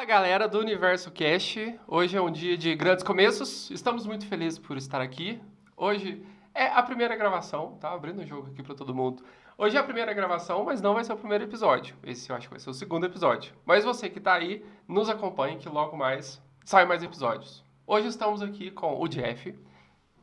Fala galera do Universo Cast, hoje é um dia de grandes começos, estamos muito felizes por estar aqui. Hoje é a primeira gravação, tá? Abrindo o jogo aqui pra todo mundo. Hoje é a primeira gravação, mas não vai ser o primeiro episódio. Esse eu acho que vai ser o segundo episódio. Mas você que tá aí, nos acompanhe que logo mais sai mais episódios. Hoje estamos aqui com o Jeff,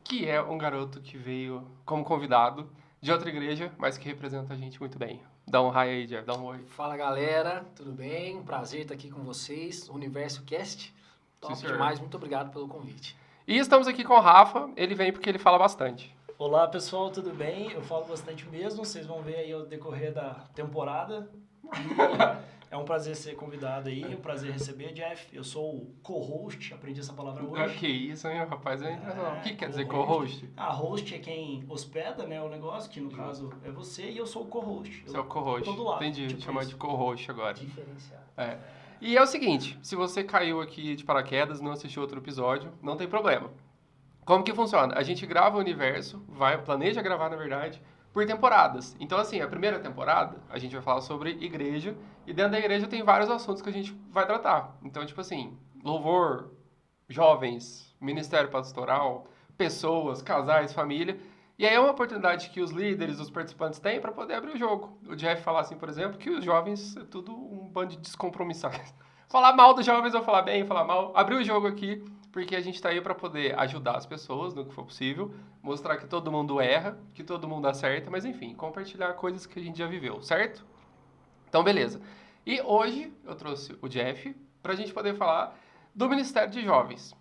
que é um garoto que veio como convidado de outra igreja, mas que representa a gente muito bem. Dá um hi aí, Jeff, dá um oi. Fala galera, tudo bem? Um prazer estar aqui com vocês, Universo Cast. Top Sim, senhor. demais, muito obrigado pelo convite. E estamos aqui com o Rafa, ele vem porque ele fala bastante. Olá pessoal, tudo bem? Eu falo bastante mesmo, vocês vão ver aí ao decorrer da temporada. E é um prazer ser convidado aí, um prazer receber, Jeff. Eu sou o co-host, aprendi essa palavra hoje. Que isso, hein, rapaz? O que quer dizer co-host? co-host? Host é quem hospeda, né, o negócio, que no caso é você, e eu sou o co-host. Você é o co-host. Tô do lado, Entendi, tipo chamar isso. de co-host agora. Diferenciado. É. E é o seguinte, se você caiu aqui de paraquedas e não assistiu outro episódio, não tem problema. Como que funciona? A gente grava o universo, planeja gravar, na verdade, por temporadas. Então, assim, a primeira temporada, a gente vai falar sobre igreja, e dentro da igreja tem vários assuntos que a gente vai tratar. Então, tipo assim, louvor, jovens, ministério pastoral, pessoas, casais, família. E aí é uma oportunidade que os líderes, os participantes têm para poder abrir o jogo. O Jeff falar assim, por exemplo, que os jovens é tudo um bando de descompromissados. Falar mal dos jovens ou falar bem, falar mal. Abrir o jogo aqui, porque a gente está aí para poder ajudar as pessoas no que for possível, mostrar que todo mundo erra, que todo mundo acerta, mas enfim, compartilhar coisas que a gente já viveu, certo? Então, beleza. E hoje eu trouxe o Jeff para a gente poder falar do Ministério de Jovens.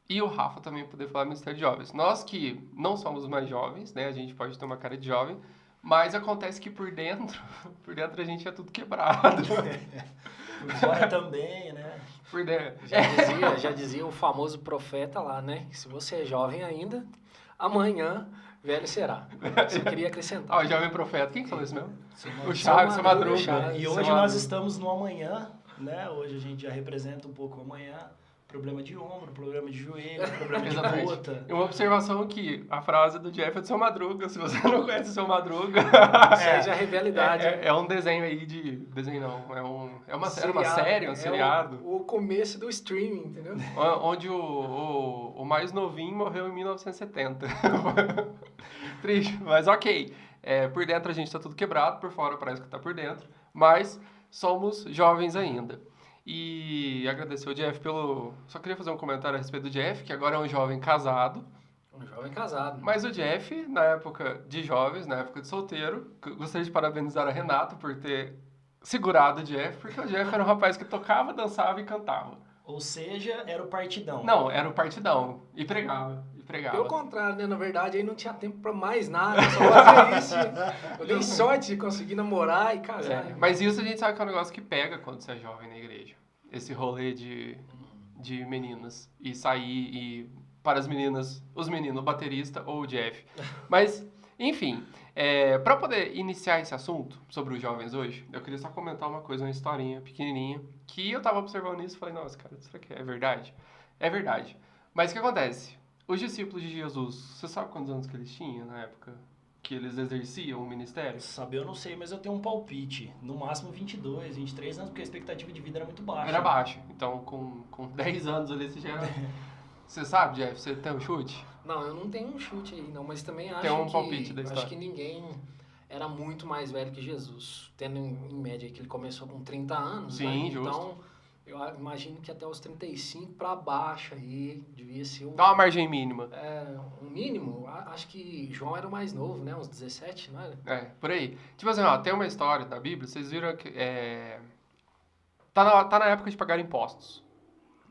E o Rafa também poder falar do Ministério de Jovens. Nós que não somos mais jovens, né? A gente pode ter uma cara de jovem, mas acontece que por dentro a gente é tudo quebrado. Por fora também, né? Por dentro. Já dizia o famoso profeta lá, né? Que se você é jovem ainda, amanhã velho será. Só queria acrescentar. Ó, o jovem profeta. Quem que falou isso mesmo? O Seu Chaves, seu Madruga. Chaves. E Seu hoje Madruga. nós estamos no amanhã, né? Hoje a gente já representa um pouco o amanhã. Problema de ombro, problema de joelho, problema de Exatamente. gota. E uma observação aqui, a frase do Jeff é do seu Madruga. Se você não conhece o seu Madruga, Isso aí já é realidade. é um desenho aí de... Desenho não, era uma série, um É seriado. o começo do streaming, entendeu? Onde o mais novinho morreu em 1970. Triste, mas ok. Por dentro a gente tá tudo quebrado, por fora parece que tá por dentro. Mas somos jovens ainda. E agradecer o Jeff pelo... Só queria fazer um comentário a respeito do Jeff, que agora é um jovem casado. Um jovem casado. Mas o Jeff, na época de jovens, na época de solteiro, gostaria de parabenizar a Renata por ter segurado o Jeff, porque o Jeff era um rapaz que tocava, dançava e cantava. Ou seja, era o partidão. Não, era o partidão. E pregava. Pelo contrário, né? Na verdade, aí não tinha tempo pra mais nada, só fazia isso. Eu dei sorte de conseguir namorar e casar. Mas isso a gente sabe que é um negócio que pega quando você é jovem na igreja. Esse rolê de meninas. E sair e... Para as meninas, os meninos, o baterista ou o Jeff. Mas, enfim, para poder iniciar esse assunto sobre os jovens hoje, eu queria só comentar uma coisa, uma historinha pequenininha, que eu tava observando isso e falei, nossa, cara, será que é verdade? É verdade. Mas o que acontece? Os discípulos de Jesus, você sabe quantos anos que eles tinham na época que eles exerciam o ministério? Saber eu não sei, mas eu tenho um palpite. No máximo 22, 23 anos, porque a expectativa de vida era muito baixa. Era baixa. Então, com 10 anos ali, você já era... Você sabe, Jeff? Você tem um chute? Não, eu não tenho um chute aí, não, mas também acho Tem um que... palpite da acho história. que ninguém era muito mais velho que Jesus, tendo em média que ele começou com 30 anos, Sim, né? justo. Então, eu imagino que até os 35 pra baixo aí devia ser Dá uma margem mínima. um mínimo. Acho que João era o mais novo, né? Uns 17, não era? Por aí. Tipo assim, ó, tem uma história da Bíblia, vocês viram que tá na época de pagar impostos.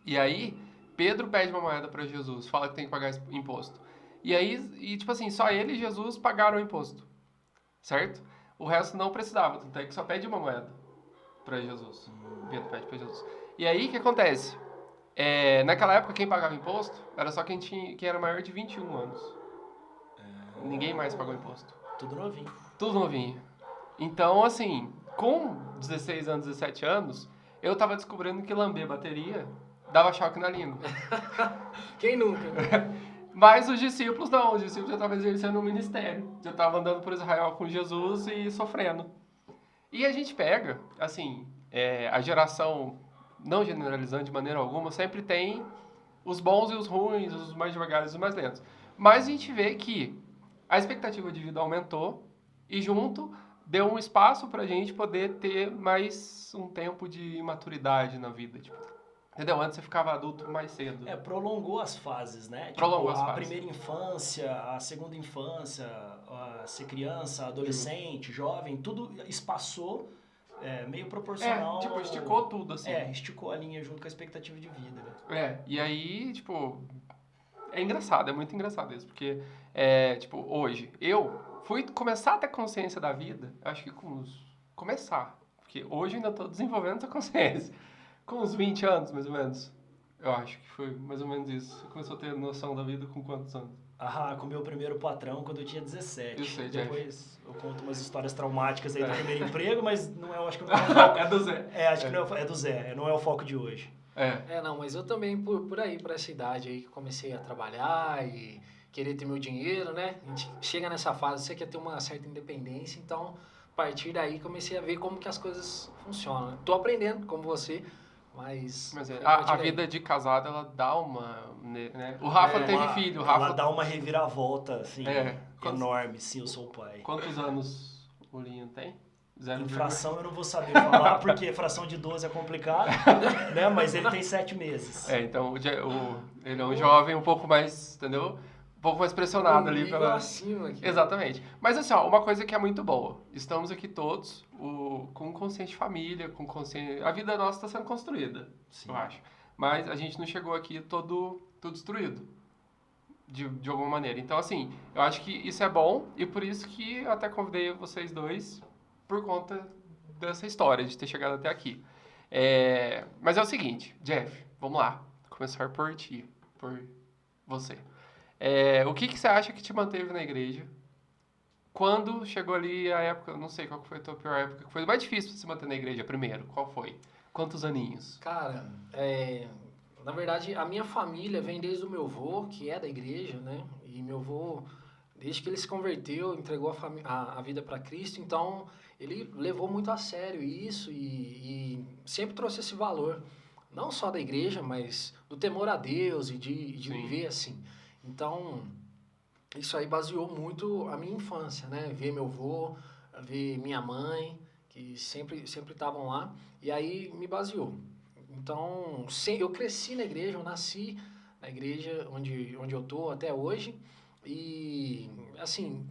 E aí, Pedro pede uma moeda pra Jesus, fala que tem que pagar imposto. E aí, tipo assim, só ele e Jesus pagaram o imposto. Certo? O resto não precisava, tanto é que só pede uma moeda pra Jesus. Pedro pede pra Jesus. E aí, o que acontece? Naquela época, quem pagava imposto era só quem era maior de 21 anos. Ninguém mais pagou imposto. Tudo novinho. Tudo novinho. Então, assim, com 16 anos, 17 anos, eu tava descobrindo que lamber bateria dava choque na língua. Quem nunca? Mas os discípulos não, os discípulos já estavam exercendo o ministério. Já estavam andando por Israel com Jesus e sofrendo. E a gente pega, assim, a geração não generalizando de maneira alguma, sempre tem os bons e os ruins, os mais devagares e os mais lentos. Mas a gente vê que a expectativa de vida aumentou e junto deu um espaço pra gente poder ter mais um tempo de maturidade na vida, tipo, entendeu? Antes você ficava adulto mais cedo. Prolongou as fases, né? Prolongou Tipo, as a fases. primeira infância, a segunda infância, a ser criança, adolescente, jovem, tudo espaçou meio proporcional. Tipo, esticou tudo, assim. Esticou a linha junto com a expectativa de vida, né? E aí, tipo, é engraçado, é muito engraçado isso, porque, tipo, hoje, eu fui começar a ter consciência da vida, acho que começar, porque hoje eu ainda tô desenvolvendo essa consciência, com uns 20 anos, mais ou menos, eu acho que foi mais ou menos isso. Você começou a ter noção da vida com quantos anos? Com o meu primeiro patrão quando eu tinha 17. Eu sei, Jeff. Depois eu conto umas histórias traumáticas aí do primeiro emprego, mas não é, eu acho que não é o foco. É do Zé. Acho que não é do Zé, não é o foco de hoje. Não, mas eu também, por aí, por essa idade aí, que comecei a trabalhar e querer ter meu dinheiro, né? A gente chega nessa fase, você quer ter uma certa independência, então, a partir daí, comecei a ver como que as coisas funcionam. Tô aprendendo, como você, mas a vida de casado, ela dá uma, né? O Rafa teve filho, o Rafa... Ela dá uma reviravolta, assim, Quantos- enorme, sim, eu sou o pai. Quantos anos o Linho tem? Zero Em fração eu não vou saber falar, porque fração de 12 é complicado, né? Mas ele tem 7 meses. Então ele é um jovem um pouco mais, entendeu? Um pouco mais pressionado ali pela... acima aqui. Exatamente. Mas assim, ó, uma coisa que é muito boa. Estamos aqui todos com consciência de família, com consciência... A vida nossa está sendo construída, Sim. eu acho. Mas a gente não chegou aqui todo destruído. De alguma maneira. Então, assim, eu acho que isso é bom e por isso que eu até convidei vocês dois por conta dessa história, de ter chegado até aqui. Mas é o seguinte, Jeff, vamos lá. Começar por ti, por você. O que você acha que te manteve na igreja? Quando chegou ali a época, não sei qual foi a tua pior época, que foi mais difícil pra se manter na igreja primeiro? Qual foi? Quantos aninhos? Cara, na verdade, a minha família vem desde o meu avô, que é da igreja, né? E meu avô, desde que ele se converteu, entregou a vida para Cristo, então ele levou muito a sério isso e sempre trouxe esse valor, não só da igreja, mas do temor a Deus e de viver assim. Então, isso aí baseou muito a minha infância, né? Ver meu avô, ver minha mãe, que sempre estavam lá, e aí me baseou. Então, eu cresci na igreja, eu nasci na igreja onde eu tô até hoje, e, assim,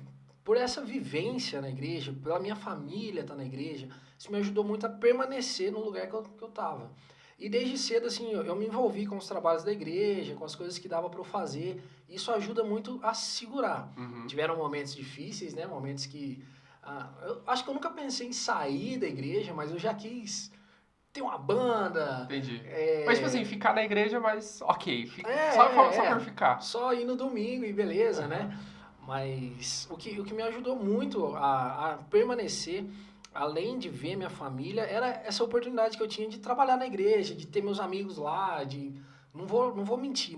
por essa vivência na igreja, pela minha família estar na igreja, isso me ajudou muito a permanecer no lugar que eu tava. E desde cedo, assim, eu me envolvi com os trabalhos da igreja, com as coisas que dava para eu fazer. Isso ajuda muito a segurar. Uhum. Tiveram momentos difíceis, né? Momentos que... eu acho que eu nunca pensei em sair da igreja, mas eu já quis ter uma banda. Entendi. Mas, tipo assim, ficar na igreja, mas ok. Só por ficar. Só ir no domingo e beleza, né? Mas o que me ajudou muito a permanecer, além de ver minha família, era essa oportunidade que eu tinha de trabalhar na igreja, de ter meus amigos lá, de... Não vou mentir,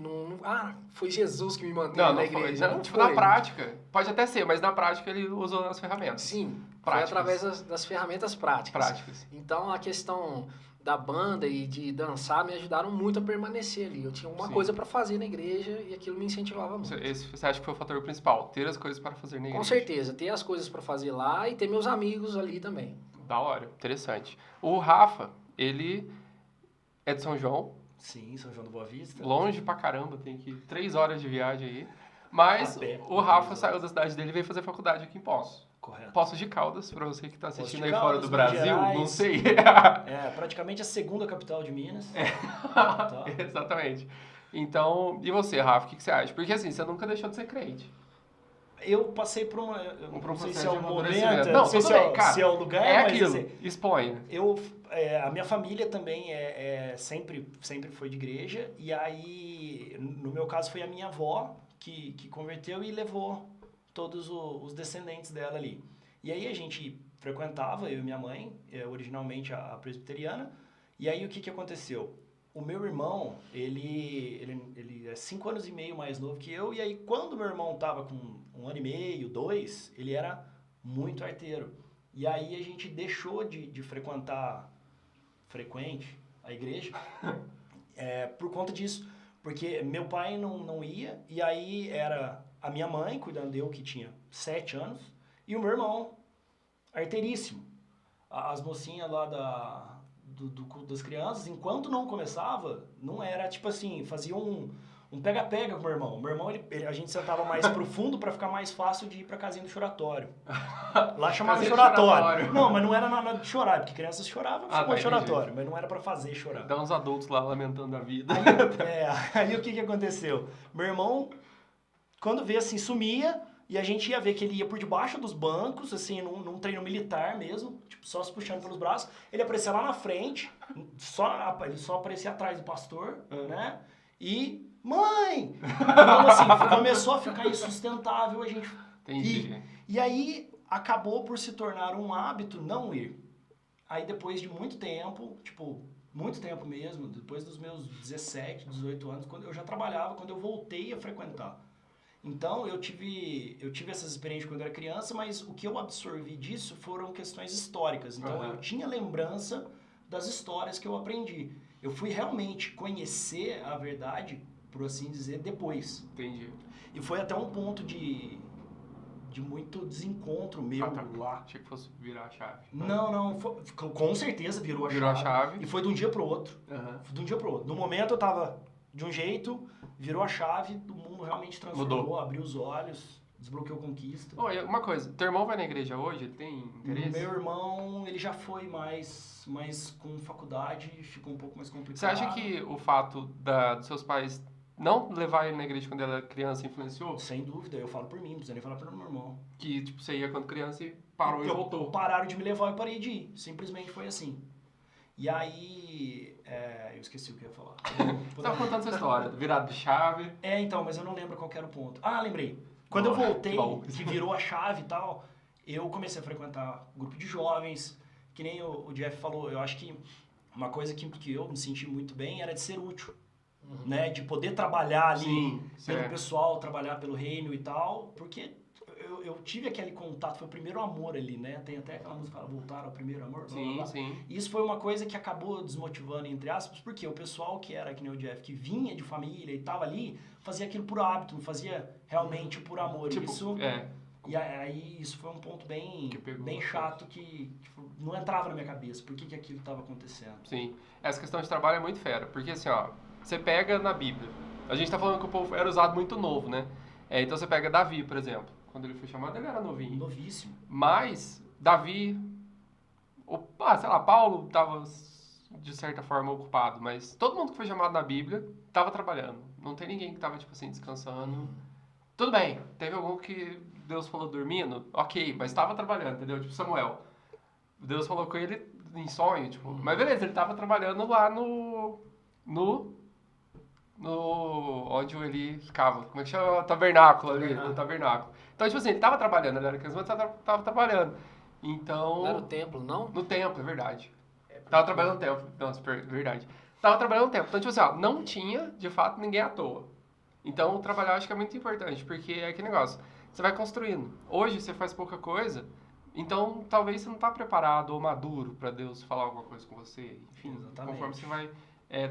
foi Jesus que me manteve na igreja. Não, tipo, na prática, pode até ser, mas na prática ele usou as ferramentas. Sim, práticas. Foi através das ferramentas práticas. Então, a questão da banda e de dançar me ajudaram muito a permanecer ali. Eu tinha uma coisa para fazer na igreja e aquilo me incentivava muito. Você acha que foi o fator principal? Ter as coisas para fazer na igreja? Com certeza, ter as coisas para fazer lá e ter meus amigos ali também. Da hora, interessante. O Rafa, ele é de São João. Sim, São João do Boa Vista. Longe pra caramba, tem que 3 horas de viagem aí. Mas o Rafa saiu da cidade dele e veio fazer faculdade aqui em Poços. Correto. Poços de Caldas, pra você que tá assistindo aí Caldas, fora do Brasil, Gerais, não sei. Praticamente a segunda capital de Minas. Tá. Exatamente. Então, e você, Rafa, o que você acha? Porque assim, você nunca deixou de ser crente. Eu passei por uma... Não sei se é o momento, não sei se é o lugar, é mas... aquilo, assim, expõe. A minha família também sempre foi de igreja, e aí, no meu caso, foi a minha avó que converteu e levou todos os descendentes dela ali. E aí a gente frequentava, eu e minha mãe, originalmente a presbiteriana, e aí o que aconteceu? O meu irmão, ele é 5 anos e meio mais novo que eu, e aí quando meu irmão tava com 1 ano e meio, 2, ele era muito arteiro. E aí a gente deixou de frequentar frequente, a igreja, por conta disso. Porque meu pai não ia, e aí era a minha mãe cuidando eu, que tinha 7 anos, e o meu irmão, arteiríssimo. As mocinhas lá do culto das crianças, enquanto não começava, não era tipo assim, fazia um pega-pega com o meu irmão. O meu irmão, a gente sentava mais pro fundo pra ficar mais fácil de ir pra casinha do choratório. Lá chamava Casinha do choratório. choratório. Não, mas não era nada de chorar, porque crianças choravam, chamava entendi. choratório, mas não era pra fazer chorar. Dá uns adultos lá lamentando a vida. Aí o que aconteceu? Meu irmão, quando vê assim, sumia, e a gente ia ver que ele ia por debaixo dos bancos, assim, num treino militar mesmo, tipo, só se puxando pelos braços. Ele aparecia lá na frente, ele só aparecia atrás do pastor, né? E, mãe! Então, assim, começou a ficar insustentável a gente Entendi. E aí acabou por se tornar um hábito não ir. Aí depois de muito tempo, tipo, muito tempo mesmo, depois dos meus 17, 18 anos, quando eu já trabalhava, quando eu voltei a frequentar. Então eu tive essas experiências quando eu era criança, mas o que eu absorvi disso foram questões históricas. Então eu tinha lembrança das histórias que eu aprendi. Eu fui realmente conhecer a verdade, por assim dizer, depois. Entendi. E foi até um ponto de muito desencontro meu lá. Achei que fosse virar a chave. Não, com certeza virou a chave. E foi de um dia pro outro. Foi de um dia pro outro. No momento eu tava de um jeito, virou a chave, o mundo realmente transformou, Mudou. abriu os olhos, desbloqueou conquista. Oi, uma coisa, teu irmão vai na igreja hoje? Ele tem interesse? Meu irmão, ele já foi mais com faculdade, ficou um pouco mais complicado. Você acha que o fato dos seus pais não levar ele na igreja quando ele era criança influenciou? Sem dúvida, eu falo por mim, não precisa nem falar pelo meu irmão. Que, tipo, você ia quando criança e parou e voltou. Pararam de me levar e eu parei de ir. Simplesmente foi assim. E aí, eu esqueci o que eu ia falar. Você tava contando essa história, virado de chave. Então, mas eu não lembro qual que era o ponto. Ah, lembrei. Quando eu voltei, que virou a chave e tal, eu comecei a frequentar grupo de jovens, que nem o Jeff falou, eu acho que uma coisa que eu me senti muito bem era de ser útil, né? De poder trabalhar ali pelo pessoal, trabalhar pelo reino e tal, porque eu tive aquele contato, foi o primeiro amor ali, né? Tem até aquela música que fala, voltar ao primeiro amor. Sim. E isso foi uma coisa que acabou desmotivando, entre aspas, porque o pessoal que era, que nem o Jeff, que vinha de família e tava ali, fazia aquilo por hábito, não fazia realmente por amor. Tipo, E aí isso foi um ponto bem chato que tipo, não entrava na minha cabeça, por que aquilo estava acontecendo. Sim, essa questão de trabalho é muito fera, porque assim, ó, você pega na Bíblia, a gente tá falando que o povo era usado muito novo, né? Então você pega Davi, por exemplo, quando ele foi chamado ele era novinho. Novíssimo. Mas Davi, sei lá, Paulo tava de certa forma ocupado, mas todo mundo que foi chamado na Bíblia tava trabalhando, não tem ninguém que tava tipo assim descansando. Tudo bem, teve algum que Deus falou dormindo, ok, mas estava trabalhando, entendeu? Tipo Samuel. Deus falou com ele em sonho, tipo, mas beleza, ele estava trabalhando lá no onde ele ficava, como é que chama? O tabernáculo ali, no tabernáculo. Então, tipo assim, ele estava trabalhando, ele era criança, mas estava trabalhando. Então... Não era o templo, não? No templo, é verdade. Tava trabalhando no templo, nossa, verdade. Tava trabalhando no templo, então, tipo assim, ó, não tinha, de fato, ninguém à toa. Então, trabalhar eu acho que é muito importante, porque é aquele negócio, você vai construindo. Hoje você faz pouca coisa, então talvez você não está preparado ou maduro para Deus falar alguma coisa com você. Enfim, exatamente. Conforme você vai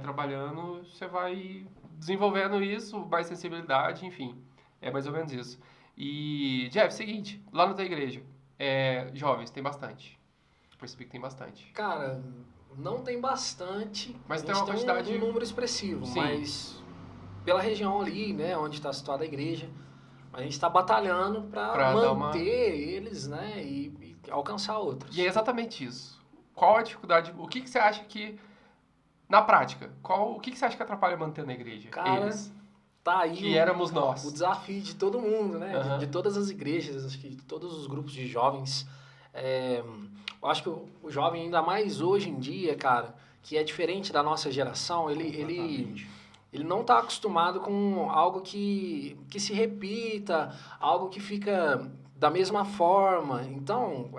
trabalhando, você vai desenvolvendo isso, mais sensibilidade, enfim. É mais ou menos isso. E, Jeff, seguinte, lá na tua igreja, jovens, tem bastante. Percebi que tem bastante. Cara, não tem bastante, mas tem uma quantidade... um número expressivo, Sim. Mas pela região ali, né, onde está situada a igreja, a gente está batalhando para manter eles, né, e alcançar outros. E é exatamente isso. Qual a dificuldade? O que você acha que, na prática, o que você acha que atrapalha manter na igreja? Cara, eles. Tá aí que éramos nós. O desafio de todo mundo, né, de todas as igrejas, acho que de todos os grupos de jovens. Eu acho que o jovem, ainda mais hoje em dia, cara, que é diferente da nossa geração, ele não está acostumado com algo que se repita, algo que fica da mesma forma. Então,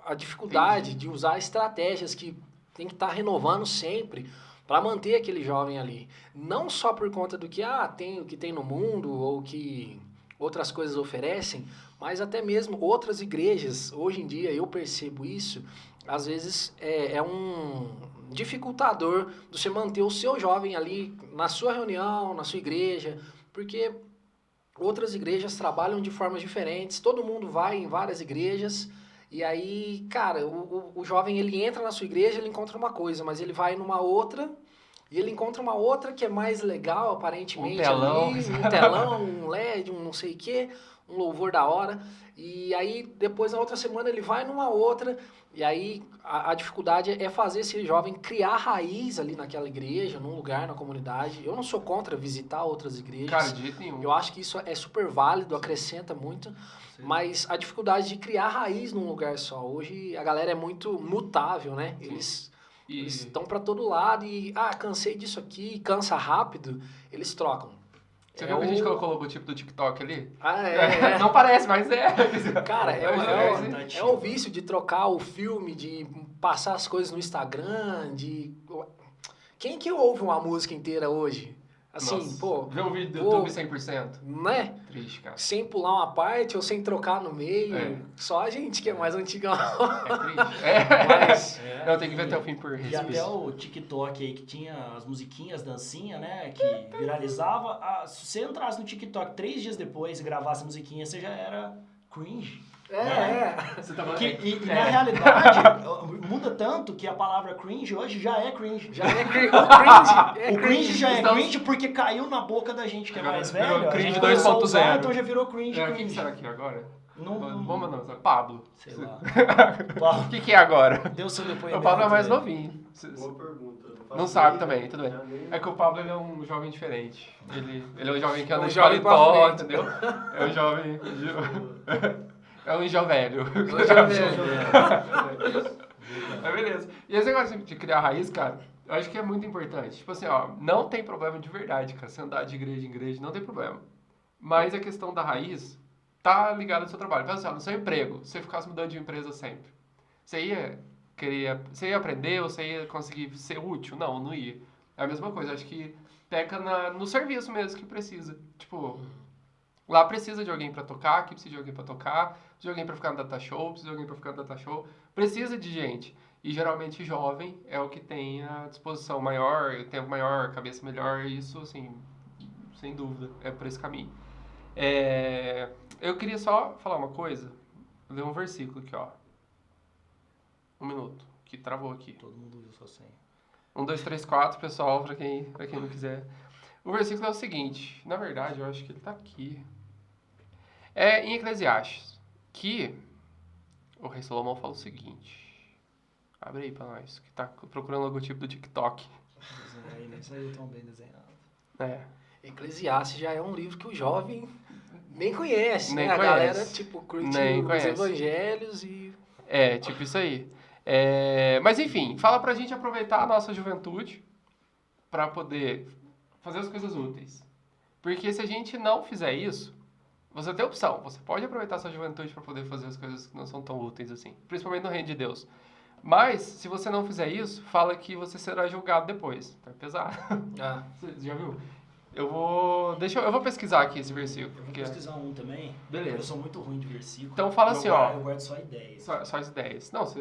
a dificuldade de usar estratégias que tem que estar renovando sempre para manter aquele jovem ali. Não só por conta do que tem o que tem no mundo ou que outras coisas oferecem, mas até mesmo outras igrejas, hoje em dia eu percebo isso, às vezes é um dificultador de você manter o seu jovem ali na sua reunião, na sua igreja, porque outras igrejas trabalham de formas diferentes, todo mundo vai em várias igrejas, e aí, cara, o jovem ele entra na sua igreja, ele encontra uma coisa, mas ele vai numa outra, e ele encontra uma outra que é mais legal, aparentemente, Um telão. ali, um telão, um LED, um não sei o quê, um louvor da hora, e aí depois na outra semana ele vai numa outra, e aí a dificuldade é fazer esse jovem criar raiz ali naquela igreja, num lugar, na comunidade. Eu não sou contra visitar outras igrejas. Cara, de jeito nenhum. Eu acho que isso é super válido, acrescenta muito, mas a dificuldade de criar raiz num lugar só. Hoje a galera é muito mutável, né? Eles estão para todo lado e, cansei disso aqui, cansa rápido, eles trocam. Você viu que a gente colocou o logotipo do TikTok ali? É. Não parece, mas é. Cara, é o vício de trocar o filme, de passar as coisas no Instagram, de... Quem que ouve uma música inteira hoje? Assim, Nossa, pô... Ver um vídeo do YouTube 100%. Né? Triste, cara. Sem pular uma parte ou sem trocar no meio. É. Só a gente que é mais antigão. É triste. Mas... Não, tem que ver até o fim por E respeito. até o TikTok aí, que tinha as musiquinhas, dancinha, né? Que viralizava. Se você entrasse no TikTok 3 dias depois e gravasse a musiquinha, você já era cringe. Você tá falando Na realidade, muda tanto que a palavra cringe hoje já é cringe. Já é cringe. O cringe já é Estamos- cringe porque caiu na boca da gente que é mais Virou velho. cringe a gente começou a 2.0. usar, então já virou cringe. Quem cringe. será que é agora? Não, Vamos não, Pablo. sei lá. O Paulo, que é agora? deu seu O depoimento. Pablo é mais aí. novinho. Boa pergunta. Não sabe também, tudo bem. É que o Pablo ele é um jovem diferente. Ele é um jovem que anda Um de jovem pra paletó, frente. entendeu? É um jovem... É um jovelho. Mas beleza. E esse negócio de criar raiz, cara, eu acho que é muito importante. Tipo assim, ó, não tem problema de verdade, cara. Você andar de igreja em igreja, não tem problema. Mas a questão da raiz tá ligada ao seu trabalho. Pensa assim, ó, no seu emprego, se você ficasse mudando de empresa sempre, você ia aprender ou você ia conseguir ser útil? Não ia. É a mesma coisa, acho que peca no serviço mesmo que precisa. Tipo, lá precisa de alguém pra tocar, aqui precisa de alguém pra tocar, precisa de alguém pra ficar no data show, precisa de alguém pra ficar no data show. Precisa de gente. E geralmente jovem é o que tem a disposição maior, o tempo maior, cabeça melhor, isso, assim, sem dúvida, é por esse caminho. Eu queria só falar uma coisa, ler um versículo aqui, ó. Um minuto, que travou aqui. Todo mundo viu sua senha. 1, 2, 3, 4, pessoal, pra quem não quiser. O versículo é o seguinte, na verdade, eu acho que ele tá aqui. É em Eclesiastes, que o rei Salomão fala o seguinte. Abre aí pra nós, que tá procurando o logotipo do TikTok. Aí nem saiu tão bem desenhado. É. Eclesiastes já é um livro que o jovem nem conhece, Nem né? conhece. A galera, tipo, curte Nem os conhece. evangelhos e... É, tipo isso aí. Mas enfim, fala pra gente aproveitar a nossa juventude pra poder fazer as coisas úteis. Porque se a gente não fizer isso, você tem opção. Você pode aproveitar a sua juventude pra poder fazer as coisas que não são tão úteis assim. Principalmente no reino de Deus. Mas, se você não fizer isso, fala que você será julgado depois. Tá pesado. Ah, Você já viu? Eu vou pesquisar aqui esse versículo. Eu vou porque- pesquisar um também. Beleza. Eu sou muito ruim de versículo. Então fala assim, ó. Eu guardo só ideias. Só as ideias. Não, se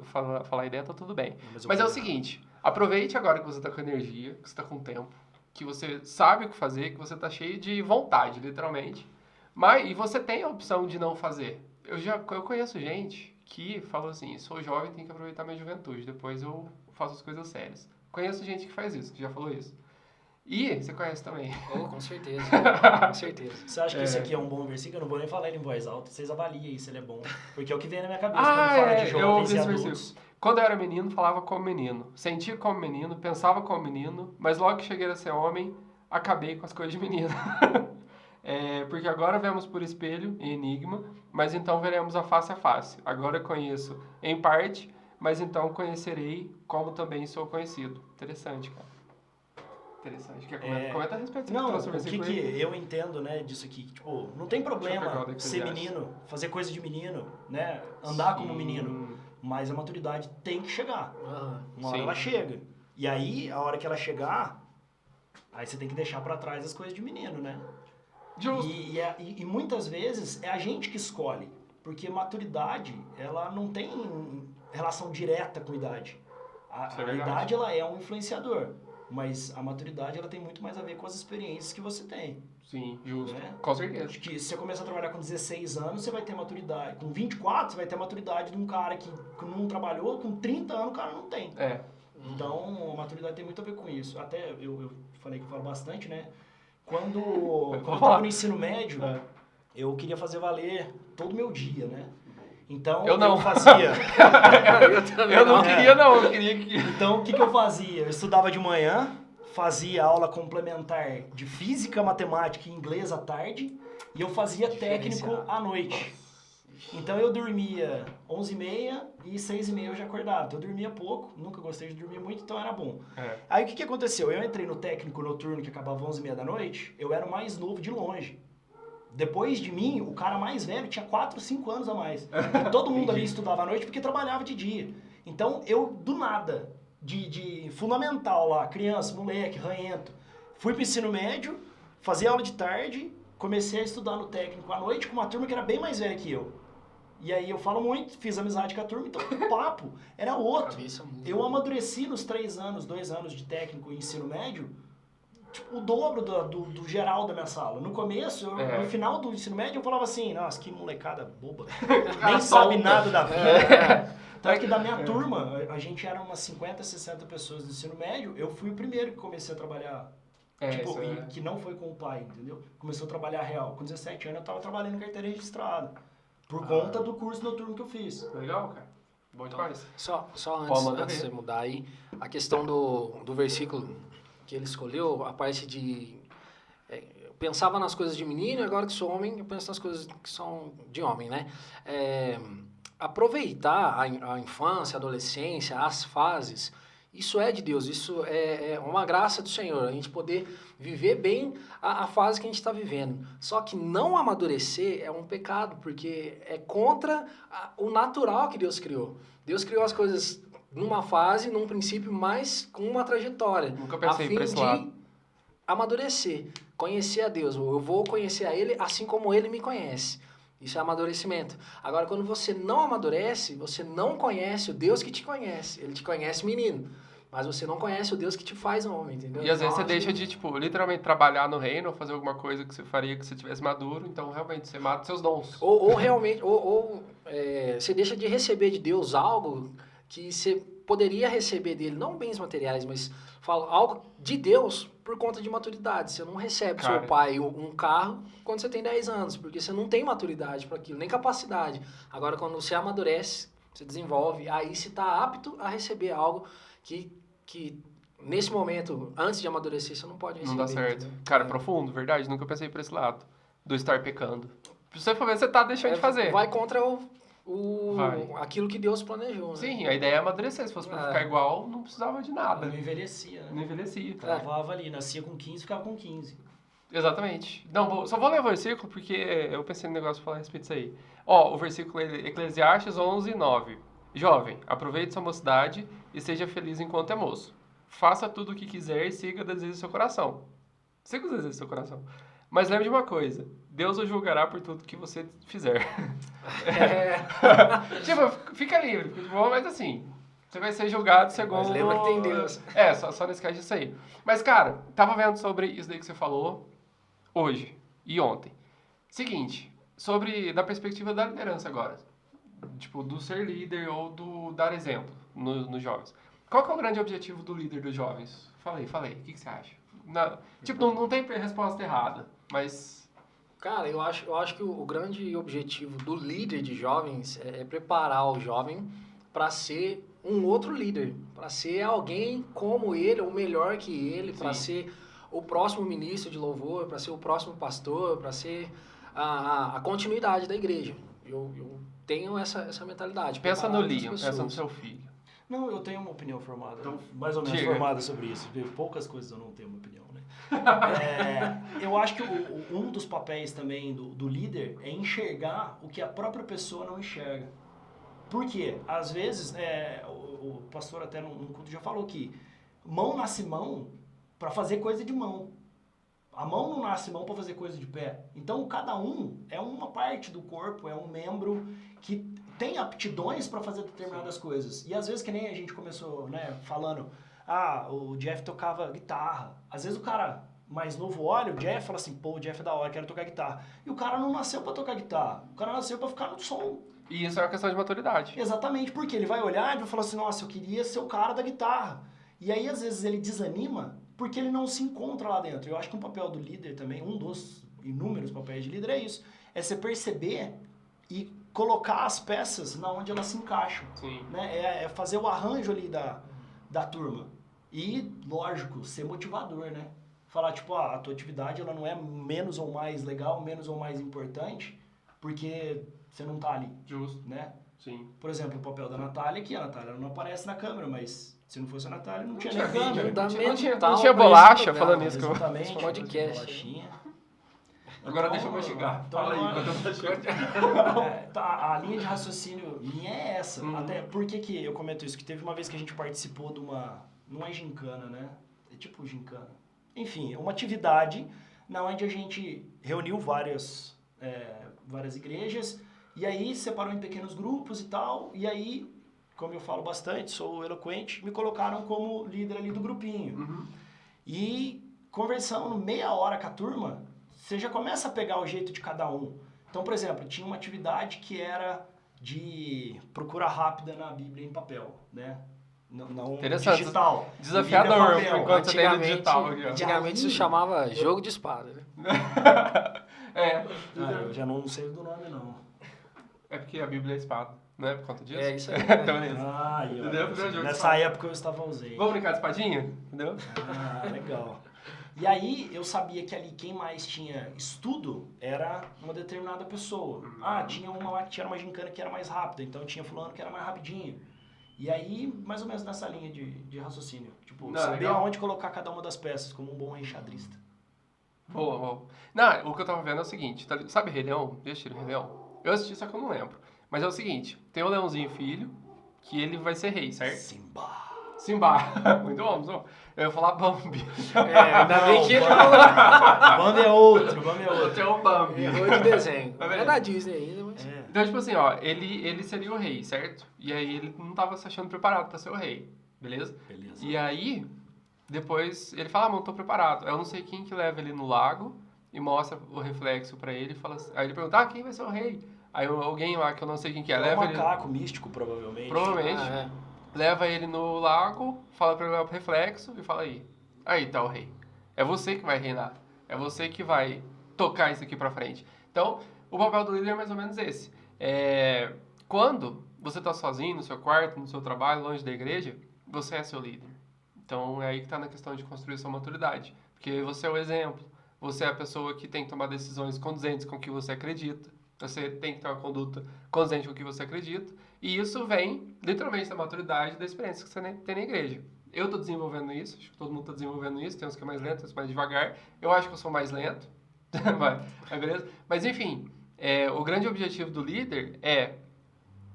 falar a ideia, tá tudo bem. eu Mas é o vou- seguinte, aproveite agora que você tá com energia, que você tá com tempo, que você sabe o que fazer, que você tá cheio de vontade, literalmente. E você tem a opção de não fazer. Eu conheço gente que falou assim, sou jovem, tenho que aproveitar minha juventude, depois eu faço as coisas sérias. Conheço gente que faz isso, que já falou isso. E você conhece também. com certeza. Com certeza. Você acha que esse aqui é um bom versículo? Eu não vou nem falar ele em voz alta. Vocês avaliem aí se ele é bom. Porque é o que vem na minha cabeça quando fala de eu jovens ouvi e esse adultos. versículo. Quando eu era menino, falava como menino. Sentia como menino, pensava como menino, mas logo que cheguei a ser homem, acabei com as coisas de menino. Porque agora vemos por espelho, em enigma, mas então veremos a face. Agora conheço em parte, mas então conhecerei como também sou conhecido. Interessante, cara. Interessante. Quer comentar? Comenta a respeito do Não, trouxe o que versículo aí. eu entendo, né, disso aqui, tipo, não tem Deixa eu pegar o problema da ser Eclesiastes. menino, fazer coisa de menino, né, andar como Sim. menino, mas a maturidade tem que chegar. Uma hora Sim. ela chega. E aí, a hora que ela chegar, aí você tem que deixar pra trás as coisas de menino, né? Justo. E muitas vezes é a gente que escolhe, porque maturidade, ela não tem relação direta com idade. Isso é A verdade. idade, ela é um influenciador, mas a maturidade, ela tem muito mais a ver com as experiências que você tem. Sim, justo. Né? Com certeza. Acho que se você começa a trabalhar com 16 anos, você vai ter maturidade. Com 24, você vai ter a maturidade de um cara que não trabalhou, com 30 anos o cara não tem. É. Então, a maturidade tem muito a ver com isso. Até, eu falei que eu falo bastante, né? Quando eu tava no ensino médio, eu queria fazer valer todo o meu dia, né? Então, Eu não. fazia... Eu não queria, não. Eu queria que... Então, o que eu fazia? Eu estudava de manhã, fazia aula complementar de física, matemática e inglês à tarde, e eu fazia técnico à noite. Então eu dormia 11h30 e 6h30 eu já acordava. Então eu dormia pouco, nunca gostei de dormir muito, então era bom. Aí o que aconteceu? Eu entrei no técnico noturno que acabava 11h30 da noite, eu era o mais novo de longe. Depois de mim, o cara mais velho tinha 4, 5 anos a mais. E todo mundo ali estudava à noite porque trabalhava de dia. Então eu, do nada, de fundamental lá, criança, moleque, ranhento, fui pro ensino médio, fazia aula de tarde, comecei a estudar no técnico à noite com uma turma que era bem mais velha que eu. E aí eu falo muito, fiz amizade com a turma, então o papo era outro. Eu amadureci nos 2 anos de técnico e ensino médio, tipo, o dobro do geral da minha sala. No começo, no final do ensino médio, eu falava assim, nossa, que molecada boba, nem sabe nada da vida. Tanto que da minha turma, a gente era umas 50, 60 pessoas do ensino médio, eu fui o primeiro que comecei a trabalhar, que não foi com o pai, entendeu? Começou a trabalhar real. Com 17 anos eu tava trabalhando em carteira registrada, por conta do curso noturno que eu fiz. Legal, cara. Bom demais. Só antes de você mudar aí, a questão do versículo que ele escolheu, a parte de... eu pensava nas coisas de menino, agora que sou homem, eu penso nas coisas que são de homem, né? Aproveitar a infância, a adolescência, as fases, isso é de Deus, isso é uma graça do Senhor, a gente poder viver bem a fase que a gente está vivendo. Só que não amadurecer é um pecado, porque é contra o natural que Deus criou. Deus criou as coisas numa fase, num princípio, mas com uma trajetória. Nunca pensei por esse lado. Amadurecer, conhecer a Deus. Eu vou conhecer a Ele assim como Ele me conhece. Isso é amadurecimento. Agora, quando você não amadurece, você não conhece o Deus que te conhece. Ele te conhece menino, mas você não conhece o Deus que te faz homem, entendeu? E às vezes você deixa de, tipo, literalmente trabalhar no reino, ou fazer alguma coisa que você faria que você tivesse maduro, então realmente você mata seus dons. Ou realmente, você deixa de receber de Deus algo que você poderia receber dele, não bens materiais, mas algo de Deus por conta de maturidade. Você não recebe do seu pai um carro quando você tem 10 anos, porque você não tem maturidade para aquilo, nem capacidade. Agora, quando você amadurece, você desenvolve, aí você está apto a receber algo que nesse momento, antes de amadurecer, você não pode receber. Não dá certo. Entendeu? Cara, profundo, verdade. Nunca pensei por esse lado. Do estar pecando. Se você for ver, você tá deixando de fazer. Vai contra aquilo que Deus planejou. Né? Sim, a ideia é amadurecer. Se fosse pra ficar igual, não precisava de nada. Não envelhecia, né? Não envelhecia. Travava ali, nascia com 15, ficava com 15. Exatamente. Não, só vou ler o versículo porque eu pensei no negócio pra falar a respeito disso aí. Ó, o versículo é Eclesiastes 11:9. Jovem, aproveite sua mocidade e seja feliz enquanto é moço. Faça tudo o que quiser e siga o desejo do seu coração. Siga os desejos do seu coração. Mas lembre de uma coisa, Deus o julgará por tudo que você fizer. Tipo, fica livre, mas assim, você vai ser julgado segundo... Mas lembra que tem Deus. Só não esquece disso aí. Mas, cara, tava vendo sobre isso daí que você falou hoje e ontem. Seguinte, da perspectiva da liderança agora. Tipo, do ser líder ou do dar exemplo nos jovens. Qual que é o grande objetivo do líder dos jovens? Falei. O que você acha? Não tem resposta errada, mas... Cara, eu acho que o grande objetivo do líder de jovens é preparar o jovem para ser um outro líder, para ser alguém como ele, ou melhor que ele, para ser o próximo ministro de louvor, para ser o próximo pastor, para ser a continuidade da igreja. Eu tenho essa mentalidade. Pensa no Liam, pensa no seu filho. Não, eu tenho uma opinião formada, mais ou menos formada sobre isso. Poucas coisas eu não tenho uma opinião, né? Eu acho que um dos papéis também do líder é enxergar o que a própria pessoa não enxerga. Por quê? Às vezes, o pastor até num culto já falou que mão nasce mão para fazer coisa de mão. A mão não nasce mão para fazer coisa de pé. Então, cada um é uma parte do corpo, é um membro que tem aptidões para fazer determinadas coisas. E às vezes, que nem a gente começou, né, falando, o Jeff tocava guitarra. Às vezes o cara mais novo olha o Jeff e fala assim, pô, o Jeff é da hora, quero tocar guitarra. E o cara não nasceu para tocar guitarra. O cara nasceu para ficar no som. E isso é uma questão de maturidade. Exatamente, porque ele vai olhar e vai falar assim, nossa, eu queria ser o cara da guitarra. E aí, às vezes, ele desanima porque ele não se encontra lá dentro. Eu acho que um papel do líder também, um dos inúmeros papéis de líder é isso. É você perceber e colocar as peças na onde elas se encaixam. Sim. Né? É fazer o arranjo ali da turma. E, lógico, ser motivador, né? Falar, tipo, a tua atividade ela não é menos ou mais legal, menos ou mais importante, porque você não tá ali. Justo. Né? Sim. Por exemplo, o papel da Natália aqui. A Natália não aparece na câmera, mas se não fosse a Natália, não tinha tinha nem câmera. vídeo. Fundamental Não tinha pra bolacha esse falando programa. isso. Exatamente. Podcast. Bolachinha. Agora deixa eu mastigar. Então, Fala aí, enquanto eu mastigo. a linha de raciocínio minha é essa. Uhum. Até por que eu comento isso? Que teve uma vez que a gente participou de uma... Não é gincana, né? É tipo gincana. Enfim, uma atividade na onde a gente reuniu várias igrejas e aí separou em pequenos grupos e tal. E aí, como eu falo bastante, sou eloquente, me colocaram como líder ali do grupinho. Uhum. E conversando meia hora com a turma, você já começa a pegar o jeito de cada um. Então, por exemplo, tinha uma atividade que era de procura rápida na Bíblia em papel, né? Não Interessante. digital. Desafiador, Bíblia por enquanto você tem no Antigamente, digital aqui, ó. antigamente isso chamava jogo de espada, né? Eu já não sei do nome, não. É porque a Bíblia é espada, não é por conta disso? É isso aí. Então é isso. Entendeu? Entendeu? Jogo de Nessa espada. época eu estava ausente. Vamos brincar de espadinha? Entendeu? Legal. E aí eu sabia que ali quem mais tinha estudo era uma determinada pessoa. Tinha uma lá que tinha uma gincana que era mais rápida, então tinha fulano que era mais rapidinho. E aí, mais ou menos nessa linha de raciocínio. Tipo, Não, saber legal. aonde colocar cada uma das peças, como um bom enxadrista. Boa, boa. Não, o que eu tava vendo é o seguinte, sabe Rei Leão? Já assistiram Rei Leão? Eu assisti, só que eu não lembro. Mas é o seguinte, tem o Leãozinho Filho, que ele vai ser rei, certo? Simba. Muito bom, muito bom. Eu ia falar Bambi. Ainda bem que ele Bambi é outro. Outro é o Bambi. errou de desenho. Tá Não vendo? é da Disney ainda, mas... Então, tipo assim, ó, ele seria o rei, certo? E aí ele não tava se achando preparado pra ser o rei, beleza? Beleza. E aí, depois, ele fala, não tô preparado. Eu não sei quem que leva ele no lago e mostra o reflexo pra ele e fala assim, aí ele pergunta, quem vai ser o rei? Aí alguém lá, que eu não sei quem que é, É um leva ele... macaco místico, provavelmente. Provavelmente. Leva ele no lago, fala pra ele olhar pro reflexo e fala aí tá o rei. É você que vai reinar. É você que vai tocar isso aqui pra frente. Então, o papel do líder é mais ou menos esse. Quando você tá sozinho no seu quarto, no seu trabalho, longe da igreja, você é seu líder. Então, é aí que tá na questão de construir sua maturidade. Porque você é o exemplo. Você é a pessoa que tem que tomar decisões condizentes com o que você acredita. Você tem que ter uma conduta condizente com o que você acredita. E isso vem, literalmente, da maturidade, da experiência que você tem na igreja. Eu estou desenvolvendo isso, acho que todo mundo está desenvolvendo isso. Tem uns que é mais lento, outros mais devagar. Eu acho que eu sou mais lento. Mas beleza? Mas, enfim, o grande objetivo do líder é,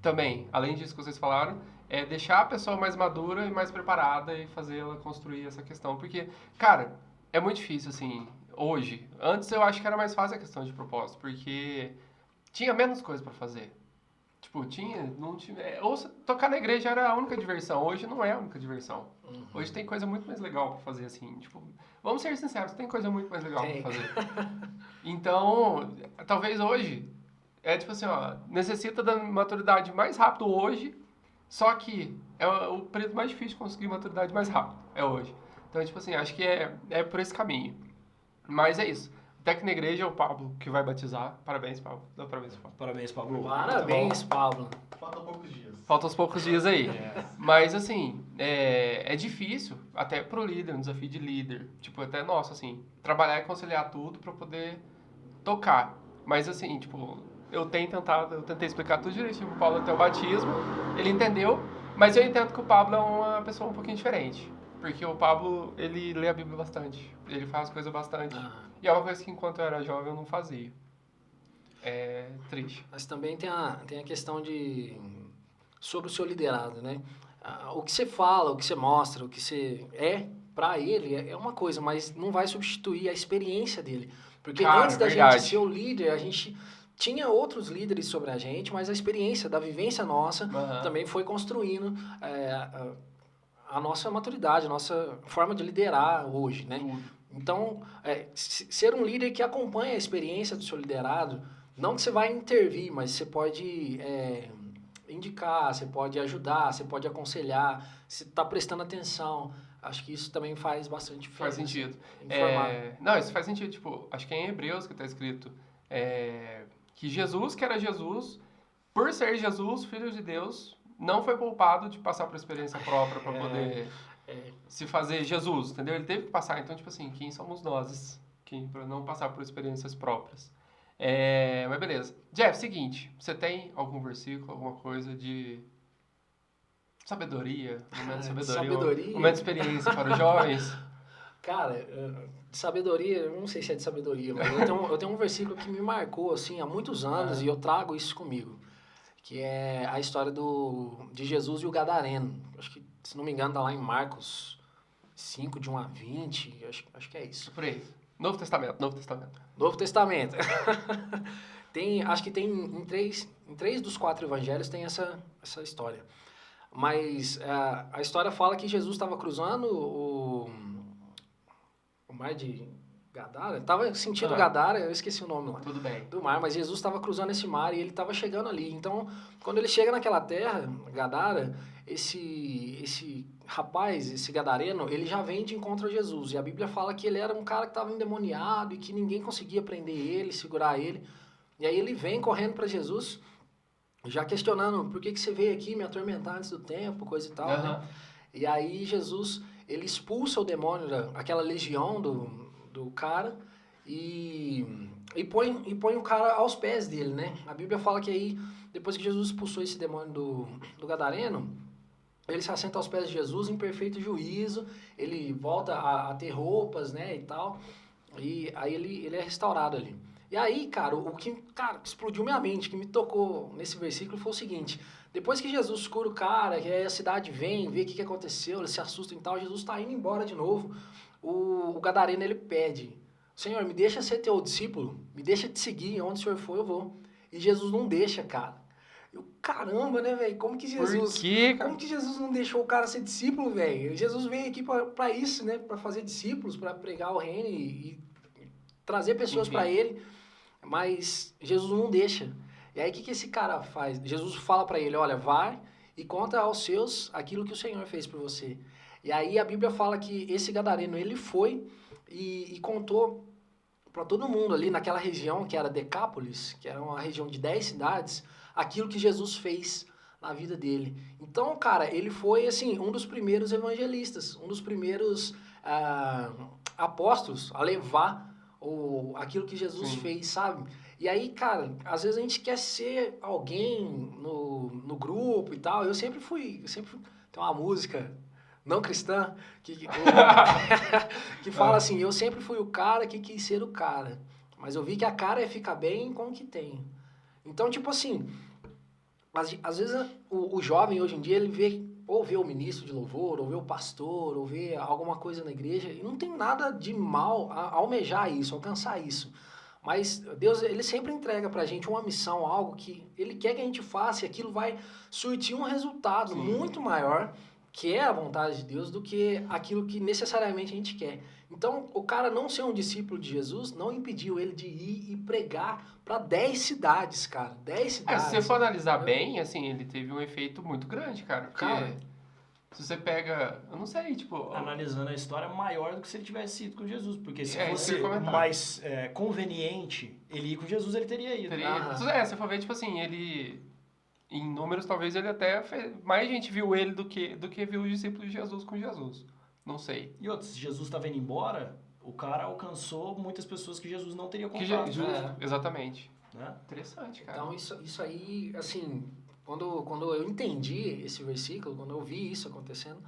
também, além disso que vocês falaram, é deixar a pessoa mais madura e mais preparada e fazer ela construir essa questão. Porque, cara, é muito difícil, assim, hoje. Antes eu acho que era mais fácil a questão de propósito, porque tinha menos coisa pra fazer. Tipo, não tinha... Ou tocar na igreja era a única diversão. Hoje não é a única diversão. Hoje tem coisa muito mais legal pra fazer, assim. Tipo, vamos ser sinceros, tem coisa muito mais legal pra fazer. Então, talvez hoje, tipo assim, ó, necessita da maturidade mais rápido hoje, só que é o período mais difícil de conseguir maturidade mais rápido, é hoje. Então, tipo assim, acho que é por esse caminho. Mas é isso. Até que na igreja é o Pablo que vai batizar. Parabéns, Pablo. Dá parabéns, Pablo. Parabéns, Pablo. Parabéns, Pablo. Faltam poucos dias. Faltam uns poucos dias aí. Mas, assim, é difícil, até pro líder, um desafio de líder. Tipo, até nosso, assim, trabalhar e conciliar tudo pra poder tocar. Mas, assim, tipo, eu tentei explicar tudo direitinho pro Pablo até o batismo. Ele entendeu, mas eu entendo que o Pablo é uma pessoa um pouquinho diferente. Porque o Pablo, ele lê a Bíblia bastante. Ele faz coisa bastante. E é uma coisa que, enquanto eu era jovem, eu não fazia. É triste. Mas também tem a questão sobre o seu liderado, né? O que você fala, o que você mostra, o que você é, para ele é uma coisa, mas não vai substituir a experiência dele. Porque Cara, antes da verdade. gente ser o líder, a gente tinha outros líderes sobre a gente, mas a experiência da vivência nossa Aham. também foi construindo a nossa maturidade, a nossa forma de liderar hoje, né? Tudo. Então, ser um líder que acompanha a experiência do seu liderado, não que você vai intervir, mas você pode indicar, você pode ajudar, você pode aconselhar, você está prestando atenção. Acho que isso também faz bastante Faz diferença. sentido. Informar. Não, isso faz sentido. Tipo, acho que é em Hebreus que está escrito que Jesus, que era Jesus, por ser Jesus, Filho de Deus, não foi poupado de passar por experiência própria para poder se fazer Jesus, entendeu? Ele teve que passar. Então, tipo assim, quem somos nós para não passar por experiências próprias? Mas beleza. Jeff, seguinte, você tem algum versículo, alguma coisa de sabedoria? Momento de sabedoria? Sabedoria? Momento de experiência para os jovens? Cara, de sabedoria, eu não sei se é de sabedoria, mas eu tenho um versículo que me marcou, assim, há muitos anos, e eu trago isso comigo, que é a história de Jesus e o Gadareno. Acho que, se não me engano, tá lá em Marcos 5, de 1 a 20, acho que é isso. Por aí. Novo Testamento, Novo Testamento. Novo Testamento. Acho que tem em três dos 4 evangelhos tem essa história. Mas a história fala que Jesus estava cruzando o mar de Gadara. Estava sentindo Gadara, eu esqueci o nome lá. Tudo bem. Do mar, mas Jesus estava cruzando esse mar e ele estava chegando ali. Então, quando ele chega naquela terra, Gadara, esse rapaz, esse gadareno, ele já vem de encontro a Jesus. E a Bíblia fala que ele era um cara que estava endemoniado e que ninguém conseguia prender ele, segurar ele. E aí ele vem correndo para Jesus, já questionando, por que você veio aqui me atormentar antes do tempo, coisa e tal, né? E aí Jesus, ele expulsa o demônio, aquela legião do cara, e põe o cara aos pés dele, né? A Bíblia fala que aí, depois que Jesus expulsou esse demônio do gadareno, ele se assenta aos pés de Jesus em perfeito juízo, ele volta a ter roupas, né, e tal, e aí ele é restaurado ali. E aí, cara, o que explodiu minha mente, que me tocou nesse versículo foi o seguinte: depois que Jesus cura o cara, que aí a cidade vem, vê o que aconteceu, eles se assustam e tal, Jesus está indo embora de novo, o gadareno ele pede: Senhor, me deixa ser teu discípulo, me deixa te seguir, onde o Senhor for eu vou. E Jesus não deixa, cara. Eu, caramba, né, velho? Como que Jesus... Por quê, cara? Como que Jesus não deixou o cara ser discípulo, velho? Jesus veio aqui pra isso, né? Pra fazer discípulos, pra pregar o reino e trazer pessoas pra ele. Mas Jesus não deixa. E aí o que esse cara faz? Jesus fala pra ele: olha, vai e conta aos seus aquilo que o Senhor fez por você. E aí a Bíblia fala que esse gadareno, ele foi e contou para todo mundo ali naquela região que era Decápolis, que era uma região de 10 cidades, aquilo que Jesus fez na vida dele. Então, cara, ele foi, assim, um dos primeiros evangelistas, um dos primeiros apóstolos a levar aquilo que Jesus fez, sabe? E aí, cara, às vezes a gente quer ser alguém no grupo e tal. Eu sempre fui... Tem uma música não cristã que fala assim: eu sempre fui o cara que quis ser o cara, mas eu vi que a cara é ficar bem com o que tem. Então, tipo assim, às vezes o jovem hoje em dia, ele vê o ministro de louvor, ou vê o pastor, ou vê alguma coisa na igreja, e não tem nada de mal a almejar isso, alcançar isso. Mas Deus, ele sempre entrega pra gente uma missão, algo que ele quer que a gente faça, e aquilo vai surtir um resultado muito maior, que é a vontade de Deus, do que aquilo que necessariamente a gente quer. Então, o cara não ser um discípulo de Jesus não impediu ele de ir e pregar para 10 cidades, cara. 10 cidades. Se você for analisar bem, assim, ele teve um efeito muito grande, cara. Porque se você pega, eu não sei, tipo... Analisando a história, maior do que se ele tivesse ido com Jesus. Porque se isso fosse que eu ia comentar. mais conveniente ele ir com Jesus, ele teria ido. Se for ver, tipo assim, ele... Em números, talvez ele até fez... Mais gente viu ele do que viu os discípulos de Jesus com Jesus. Não sei. E outros, se Jesus estava indo embora, o cara alcançou muitas pessoas que Jesus não teria contato. Exatamente. Né? Interessante, cara. Então, isso aí, assim, quando eu entendi esse versículo, quando eu vi isso acontecendo,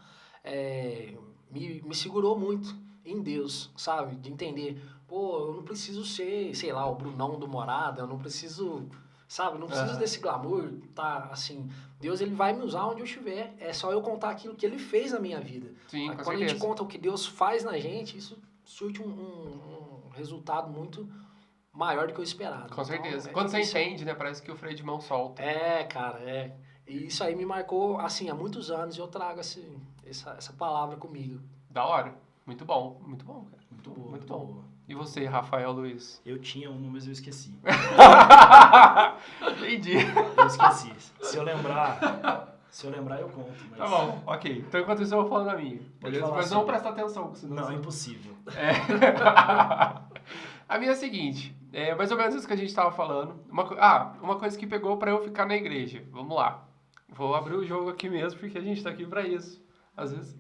me segurou muito em Deus, sabe? De entender, eu não preciso ser, sei lá, o Brunão do Morada, eu não preciso sabe? Não preciso desse glamour, tá? Assim, Deus ele vai me usar onde eu estiver. É só eu contar aquilo que ele fez na minha vida. Sim, com Quando a certeza. gente conta o que Deus faz na gente, isso surte um resultado muito maior do que eu esperava. Com certeza. Então, Quando você isso- entende, né? Parece que o freio de mão solta. cara, é. E isso aí me marcou, assim, há muitos anos e eu trago essa palavra comigo. Da hora. Muito bom, cara. Muito boa, Muito muito bom. boa. E você, Rafael Luiz? Eu tinha um, mas eu esqueci. Entendi. Eu esqueci. Se eu lembrar, eu conto. Mas... Tá bom, ok. Então enquanto isso eu vou falando a minha. Beleza? falar Mas não sobre. presta atenção, senão Não, você- é impossível. A minha é a seguinte, é mais ou menos isso que a gente estava falando. Uma coisa que pegou pra eu ficar na igreja. Vamos lá. Vou abrir o jogo aqui mesmo, porque a gente tá aqui pra isso. Às vezes...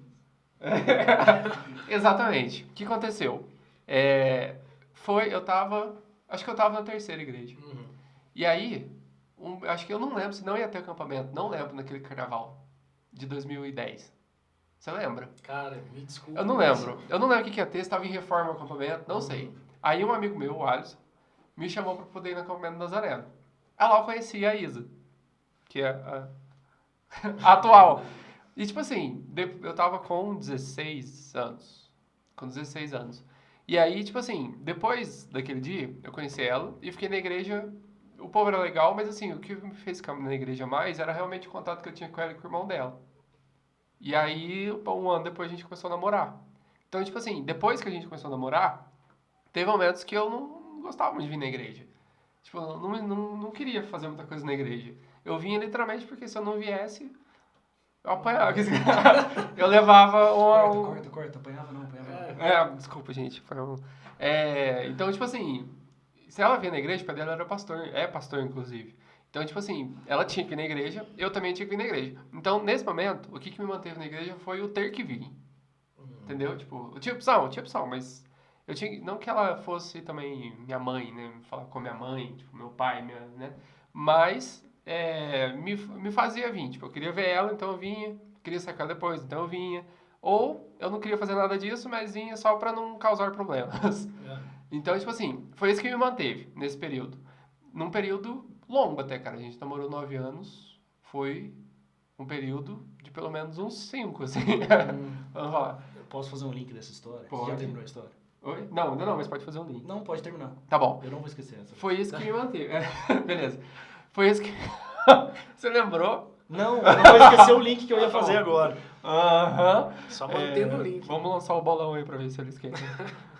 Exatamente. O que aconteceu? Acho que eu tava na terceira igreja. E aí, acho que eu não lembro se não ia ter acampamento. Não lembro naquele carnaval de 2010. Você lembra? Cara, me desculpa. Eu não lembro. Eu não lembro o que ia ter, se estava em reforma o acampamento, não sei. Aí um amigo meu, o Alisson, me chamou para poder ir no acampamento do Nazareno. Aí lá eu conheci a Isa, que é a atual. E tipo assim, eu tava com 16 anos. Com 16 anos. E aí, tipo assim, depois daquele dia, eu conheci ela e fiquei na igreja. O povo era legal, mas assim, o que me fez ficar na igreja mais era realmente o contato que eu tinha com ela e com o irmão dela. E aí, um ano depois, a gente começou a namorar. Então, tipo assim, depois que a gente começou a namorar, teve momentos que eu não gostava muito de vir na igreja. Tipo, eu não queria fazer muita coisa na igreja. Eu vinha literalmente porque se eu não viesse, eu apanhava. Eu levava Corta. Apanhava não. desculpa, gente. Então, tipo assim, se ela vinha na igreja, o pai dela era pastor. É pastor, inclusive. Então, tipo assim, ela tinha que ir na igreja, eu também tinha que ir na igreja. Então, nesse momento, o que me manteve na igreja foi o ter que vir. Entendeu? Tipo, eu tinha opção, mas eu tinha, não que ela fosse também minha mãe, né? Falar com minha mãe, tipo, meu pai, né? Mas me fazia vir. Tipo, eu queria ver ela, então eu vinha. Queria sacar depois, então eu vinha. Ou eu não queria fazer nada disso, mas vinha só pra não causar problemas. Então, tipo assim, foi isso que me manteve nesse período. Num período longo até, cara. A gente namorou 9 anos. Foi um período de pelo menos uns 5, assim. Vamos falar. Eu posso fazer um link dessa história? Pode. Você já terminou a história? Oi? Não, ainda não, mas pode fazer um link. Não, pode terminar. Tá bom. Eu não vou esquecer essa. Foi isso que me manteve. Beleza. Foi isso que... Você lembrou? Não, eu não vou esquecer o link que eu ia fazer agora. Aham. Só mantendo o link. Vamos lançar o bolão aí pra ver se ele esquece.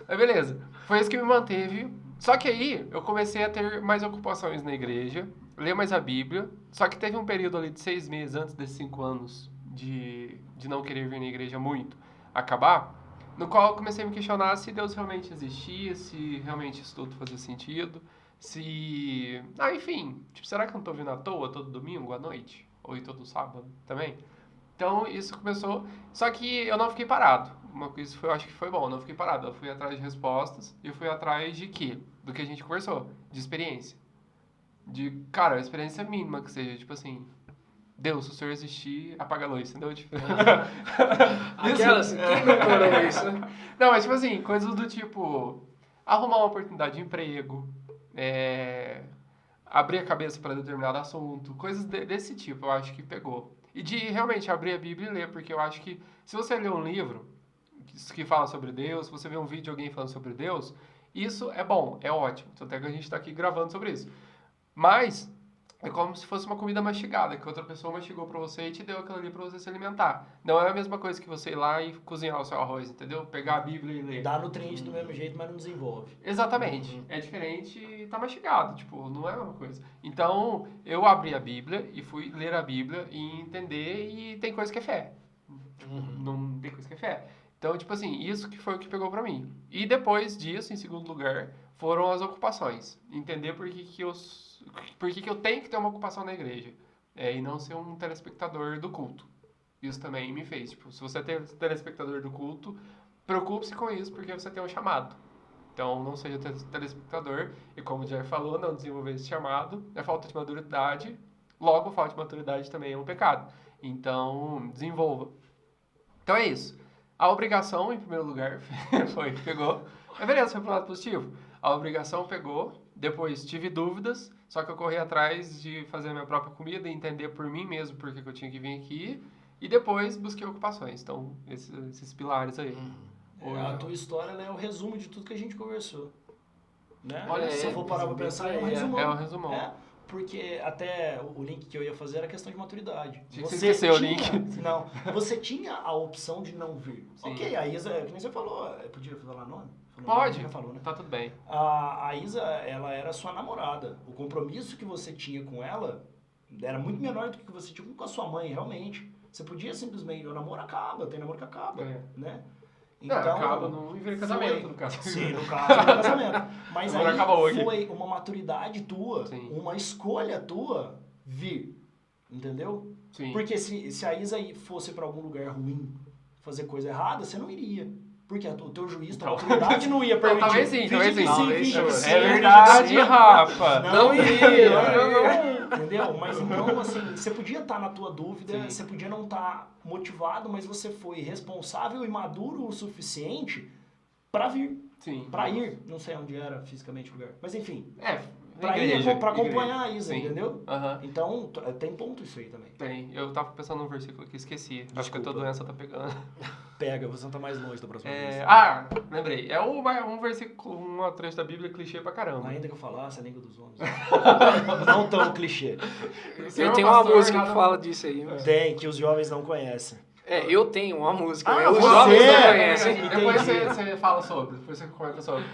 Mas beleza. Foi isso que me manteve. Só que aí eu comecei a ter mais ocupações na igreja, ler mais a Bíblia. Só que teve um período ali de 6 meses antes desses 5 anos de não querer vir na igreja muito acabar, no qual eu comecei a me questionar se Deus realmente existia, se realmente isso tudo fazia sentido, se... enfim, tipo, será que eu não tô vindo à toa todo domingo à noite? Ou todo sábado também? Então, isso começou... Só que eu não fiquei parado. Uma coisa eu acho que foi bom, eu não fiquei parado. Eu fui atrás de respostas e eu fui atrás de quê? Do que a gente conversou. De experiência. De, cara, experiência mínima que seja, tipo assim... Deus, se o Senhor existir, apaga a luz, entendeu? Tipo... Aquelas, quem não morou isso, né? Não, mas tipo assim, coisas do tipo... Arrumar uma oportunidade de emprego... abrir a cabeça para determinado assunto, coisas desse tipo, eu acho que pegou. E de realmente abrir a Bíblia e ler, porque eu acho que se você ler um livro que fala sobre Deus, se você vê um vídeo de alguém falando sobre Deus, isso é bom, é ótimo. Até que a gente está aqui gravando sobre isso. Mas é como se fosse uma comida mastigada, que outra pessoa mastigou pra você e te deu aquilo ali pra você se alimentar. Não é a mesma coisa que você ir lá e cozinhar o seu arroz, entendeu? Pegar a Bíblia e ler. Dá nutriente do mesmo jeito, mas não desenvolve. Exatamente. É diferente e tá mastigado, tipo, não é a mesma coisa. Então, eu abri a Bíblia e fui ler a Bíblia e entender, e tem coisa que é fé. Não tem coisa que é fé. Então, tipo assim, isso que foi o que pegou pra mim. E depois disso, em segundo lugar, foram as ocupações. Entender por que eu tenho que ter uma ocupação na igreja. E não ser um telespectador do culto. Isso também me fez. Tipo, se você é telespectador do culto, preocupe-se com isso, porque você tem um chamado. Então, não seja telespectador. E como o Jair falou, não desenvolver esse chamado é falta de maturidade. Logo, falta de maturidade também é um pecado. Então, desenvolva. Então é isso. A obrigação, em primeiro lugar, pegou. Mas beleza, foi pro lado positivo. A obrigação pegou, depois tive dúvidas Só que eu corri atrás de fazer a minha própria comida e entender por mim mesmo por que eu tinha que vir aqui. E depois busquei ocupações. Então, esses pilares aí. A tua história, né, é o resumo de tudo que a gente conversou. Né? Olha, se eu for parar pra pensar, é um resumão. É um resumão. É, porque até o link que eu ia fazer era questão de maturidade. Você esqueceu o link. Não, você tinha a opção de não vir. Sim. Ok, a Isa, que nem você falou, podia falar nome? Pode, Já falou, né? tá tudo bem. A Isa, ela era sua namorada. O compromisso que você tinha com ela era muito menor do que você tinha com a sua mãe, realmente. Você podia simplesmente, o namoro acaba, tem namoro que acaba, né? Então, acaba no casamento, no caso. Sim, no caso do casamento. Mas aí foi uma maturidade tua, uma escolha tua vir, entendeu? Sim. Porque se a Isa fosse pra algum lugar ruim, fazer coisa errada, você não iria. Porque o teu juiz, tua autoridade não ia permitir. Talvez sim, talvez sim. É verdade, Rafa. Não iria. Entendeu? Mas então, assim, você podia estar na tua dúvida, você podia não estar motivado, mas você foi responsável e maduro o suficiente pra vir. Sim. Pra ir. Não sei onde era fisicamente o lugar. Mas enfim. Pra ir, pra acompanhar a Isa, entendeu? Uhum. Então, tem ponto isso aí também. Tem. Eu tava pensando num versículo que esqueci. Acho que a tua doença tá pegando. Pega, você não tá mais longe da próxima vez. Lembrei. É um versículo, um trecho da Bíblia clichê pra caramba. Ainda que eu falasse a língua dos homens. Não tão clichê. Eu tenho uma música que fala disso aí. Né? Tem, que os jovens não conhecem. Eu tenho uma música. Os jovens não conhecem. Depois você fala sobre, depois você comenta sobre.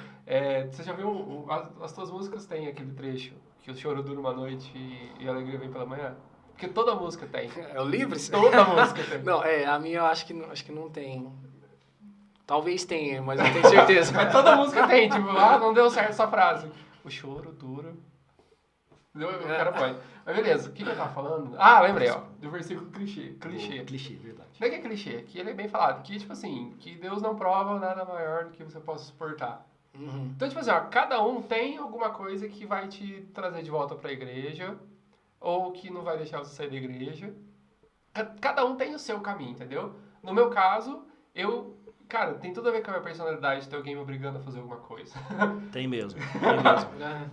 Você já viu, as tuas músicas têm aquele trecho, que o choro dura uma noite e a alegria vem pela manhã? Porque toda música tem. É o Livres? Toda música tem. Não, a minha eu acho que não tem. Talvez tenha, mas não tenho certeza. Mas toda música tem, tipo, não deu certo essa frase. O choro dura. Entendeu? O cara põe. Mas beleza, o que eu tava falando? Lembrei, do versículo clichê. Clichê, verdade. Não é que é clichê, que ele é bem falado. Que, tipo assim, que Deus não prova nada maior do que você possa suportar. Uhum. Então, tipo assim, cada um tem alguma coisa que vai te trazer de volta pra igreja, ou que não vai deixar você sair da igreja. Cada um tem o seu caminho, entendeu? No meu caso, cara, tem tudo a ver com a minha personalidade ter alguém me obrigando a fazer alguma coisa. Tem mesmo.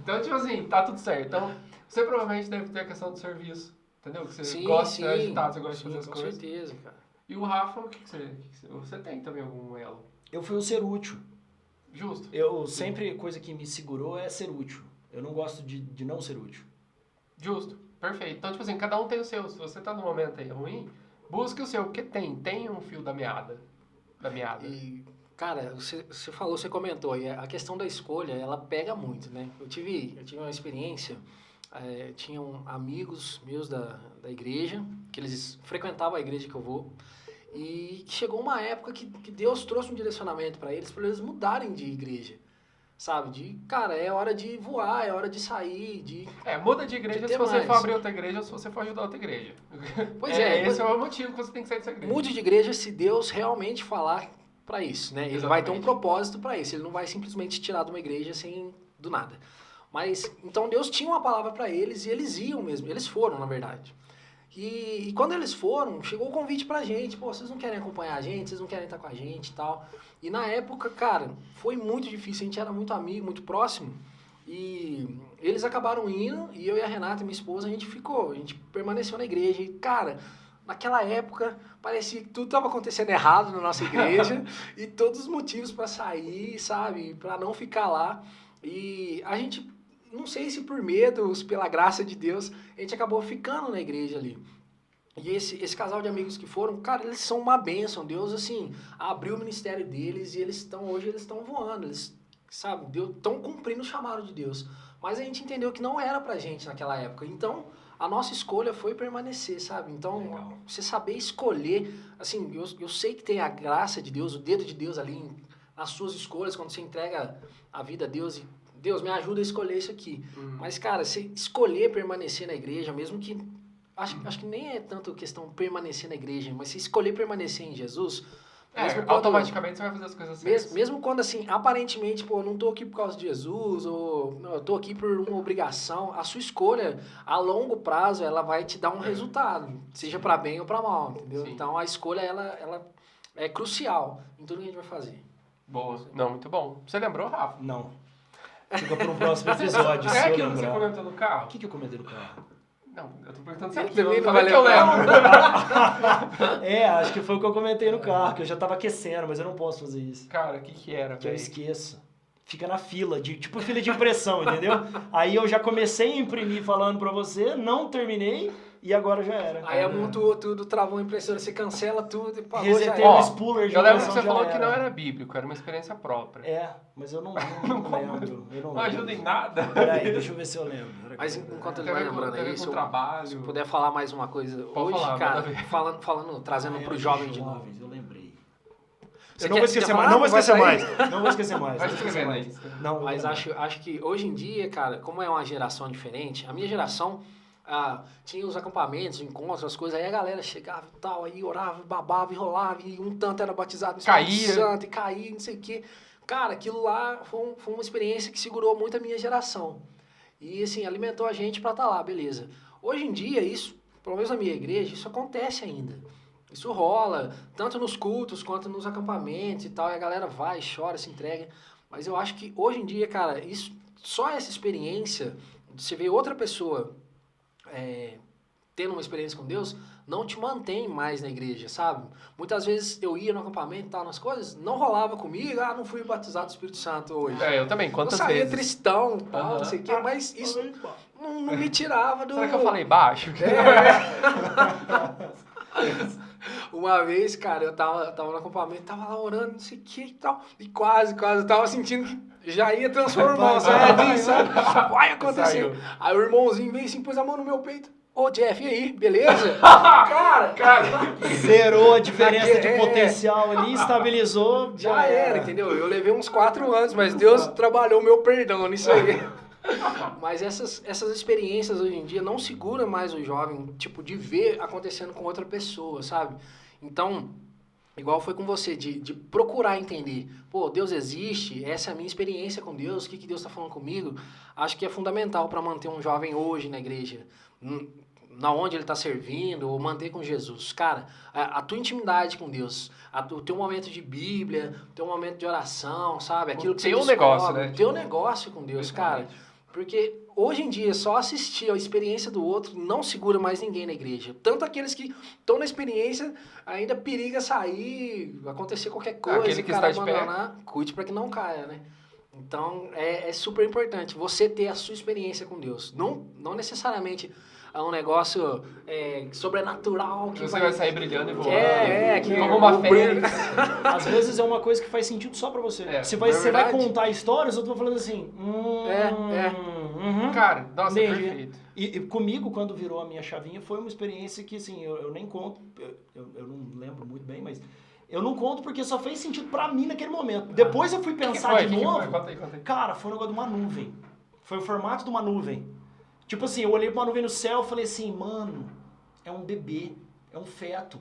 Então, tipo assim, tá tudo certo. Então, você provavelmente deve ter a questão do serviço, entendeu? Que você gosta de ser agitado, você gosta de fazer as coisas. Com certeza, cara. E o Rafa, o que você tem também algum elo? Eu fui o ser útil. Justo. Sempre, coisa que me segurou é ser útil. Eu não gosto de não ser útil. Justo. Perfeito. Então, tipo assim, cada um tem o seu. Se você tá num momento aí ruim, busque o seu, porque tem um fio da meada. E, cara, você comentou, e a questão da escolha, ela pega muito, né? Eu tive uma experiência, tinham amigos meus da igreja, que eles frequentavam a igreja que eu vou, e chegou uma época que Deus trouxe um direcionamento para eles mudarem de igreja. Sabe? Cara, é hora de voar, é hora de sair, muda de igreja se você for abrir outra igreja ou se você for ajudar outra igreja. Pois esse é o motivo que você tem que sair dessa igreja. Mude de igreja se Deus realmente falar pra isso, né? Ele vai ter um propósito pra isso, ele não vai simplesmente tirar de uma igreja do nada. Mas, então Deus tinha uma palavra pra eles e eles iam mesmo, eles foram, na verdade. E quando eles foram, chegou o convite pra gente, vocês não querem acompanhar a gente, vocês não querem estar com a gente e tal. E na época, cara, foi muito difícil, a gente era muito amigo, muito próximo. E eles acabaram indo, e eu e a Renata, minha esposa, a gente permaneceu na igreja. E, cara, naquela época, parecia que tudo estava acontecendo errado na nossa igreja, e todos os motivos para sair, sabe, para não ficar lá. E a gente, não sei se por medo, ou pela graça de Deus, a gente acabou ficando na igreja ali. E esse casal de amigos que foram, cara, eles são uma bênção. Deus, assim, abriu o ministério deles e hoje eles estão voando. Eles, sabe, estão cumprindo o chamado de Deus. Mas a gente entendeu que não era pra gente naquela época. Então, a nossa escolha foi permanecer, sabe? Então, você saber escolher, assim, eu sei que tem a graça de Deus, o dedo de Deus ali nas suas escolhas, quando você entrega a vida a Deus e Deus, me ajuda a escolher isso aqui. Mas, cara, você escolher permanecer na igreja, mesmo que... Acho que nem é tanto questão permanecer na igreja, mas se escolher permanecer em Jesus... automaticamente você vai fazer as coisas certas. Mesmo quando, assim, aparentemente, eu não tô aqui por causa de Jesus, ou eu tô aqui por uma obrigação, a sua escolha, a longo prazo, ela vai te dar um resultado, seja para bem ou para mal, entendeu? Sim. Então, a escolha, ela é crucial em tudo que a gente vai fazer. Boa. Não, muito bom. Você lembrou, Rafa? Não. Fica para um próximo episódio, É se eu aquilo que você lembrar. comentou no carro? O que eu comentei no carro? Não, eu tô perguntando se é Ele aquilo. também Eu não falei vai que eu lembrar. lembro. É, acho que foi o que eu comentei no carro, que eu já tava aquecendo, mas eu não posso fazer isso. Cara, o que era, Que eu velho? esqueço. Fica na fila, tipo fila de impressão, entendeu? Aí eu já comecei a imprimir falando pra você, não terminei e agora já era. Aí amontoou tudo, travou a impressora, você cancela tudo e pagou, já Resetei era. o Ó, spooler de Eu lembro que impressão, você já falou que não era bíblico, era uma experiência própria. É, mas eu não lembro. Eu não Não ajuda em nada. Peraí, deixa eu ver se eu lembro. Mas enquanto ele Tem a vai ver com- lembrando tem a ver aí, com se eu trabalho. puder falar mais uma coisa. Pode Hoje, falar, cara, manda ver. falando, trazendo pro jovem de novo. Eu lembrei. Você Eu não vou quer esquecer falar? mais, não vou Vai esquecer sair? mais. Não vou esquecer mais. Vai não vou esquecer escrevendo mais. aí. Não, Mas não. acho que hoje em dia, cara, como é uma geração diferente, a minha geração tinha os acampamentos, encontros, as coisas, aí a galera chegava e tal, aí orava, babava, enrolava, e um tanto era batizado no Espírito Caía. Santo, e caía, não sei o quê. Cara, aquilo lá foi uma experiência que segurou muito a minha geração. E, assim, alimentou a gente pra estar lá, beleza. Hoje em dia, isso, pelo menos na minha igreja, isso acontece ainda. Isso rola, tanto nos cultos quanto nos acampamentos e tal, e a galera vai, chora, se entrega. Mas eu acho que hoje em dia, cara, isso, só essa experiência de você ver outra pessoa tendo uma experiência com Deus, não te mantém mais na igreja, sabe? Muitas vezes eu ia no acampamento e tal, nas coisas, não rolava comigo, não fui batizado do Espírito Santo hoje. Eu também, Eu quantas saía vezes? tristão e tal, Aham. não sei o quê, mas isso não me tirava do... Será que eu falei baixo? Uma vez, cara, eu tava no acampamento, tava lá orando, não sei o que e tal, e quase, eu tava sentindo que já ia transformar, sabe? Vai acontecer. Saiu. Aí o irmãozinho veio assim, pôs a mão no meu peito. Ô, Jeff, e aí, beleza? Cara, Zerou a diferença de É. potencial ali, estabilizou. já era, entendeu? Eu levei uns 4 anos, mas Deus trabalhou o meu perdão nisso aí. Mas essas experiências hoje em dia não seguram mais o jovem, tipo, de ver acontecendo com outra pessoa, sabe? Então, igual foi com você, de procurar entender. Pô, Deus existe, essa é a minha experiência com Deus, o que Deus está falando comigo. Acho que é fundamental para manter um jovem hoje na igreja, na onde ele está servindo, ou manter com Jesus. Cara, a tua intimidade com Deus, o teu momento de Bíblia, o teu momento de oração, sabe? Aquilo que você teu descobre, negócio, né? o teu negócio com Deus, cara. Porque hoje em dia, só assistir a experiência do outro não segura mais ninguém na igreja. Tanto aqueles que estão na experiência, ainda periga sair, acontecer qualquer coisa, Aquele o que cara está de pé. abandonar, cuide para que não caia, né? Então, é super importante você ter a sua experiência com Deus. Não necessariamente é um negócio sobrenatural que Você vai sair brilhando e voando. que Como uma o brilho- fênix. Às vezes é uma coisa que faz sentido só pra você. É, Você vai verdade. contar histórias, eu tô falando assim. Cara, nossa, Entendi. perfeito. E comigo, quando virou a minha chavinha, foi uma experiência que, assim, eu nem conto, eu não lembro muito bem, mas eu não conto porque só fez sentido pra mim naquele momento. Depois eu fui pensar de novo. Conta aí, conta aí. Cara, foi um negócio de uma nuvem. Foi o formato de uma nuvem. Tipo assim, eu olhei pra uma nuvem no céu e falei assim, mano, é um bebê, é um feto.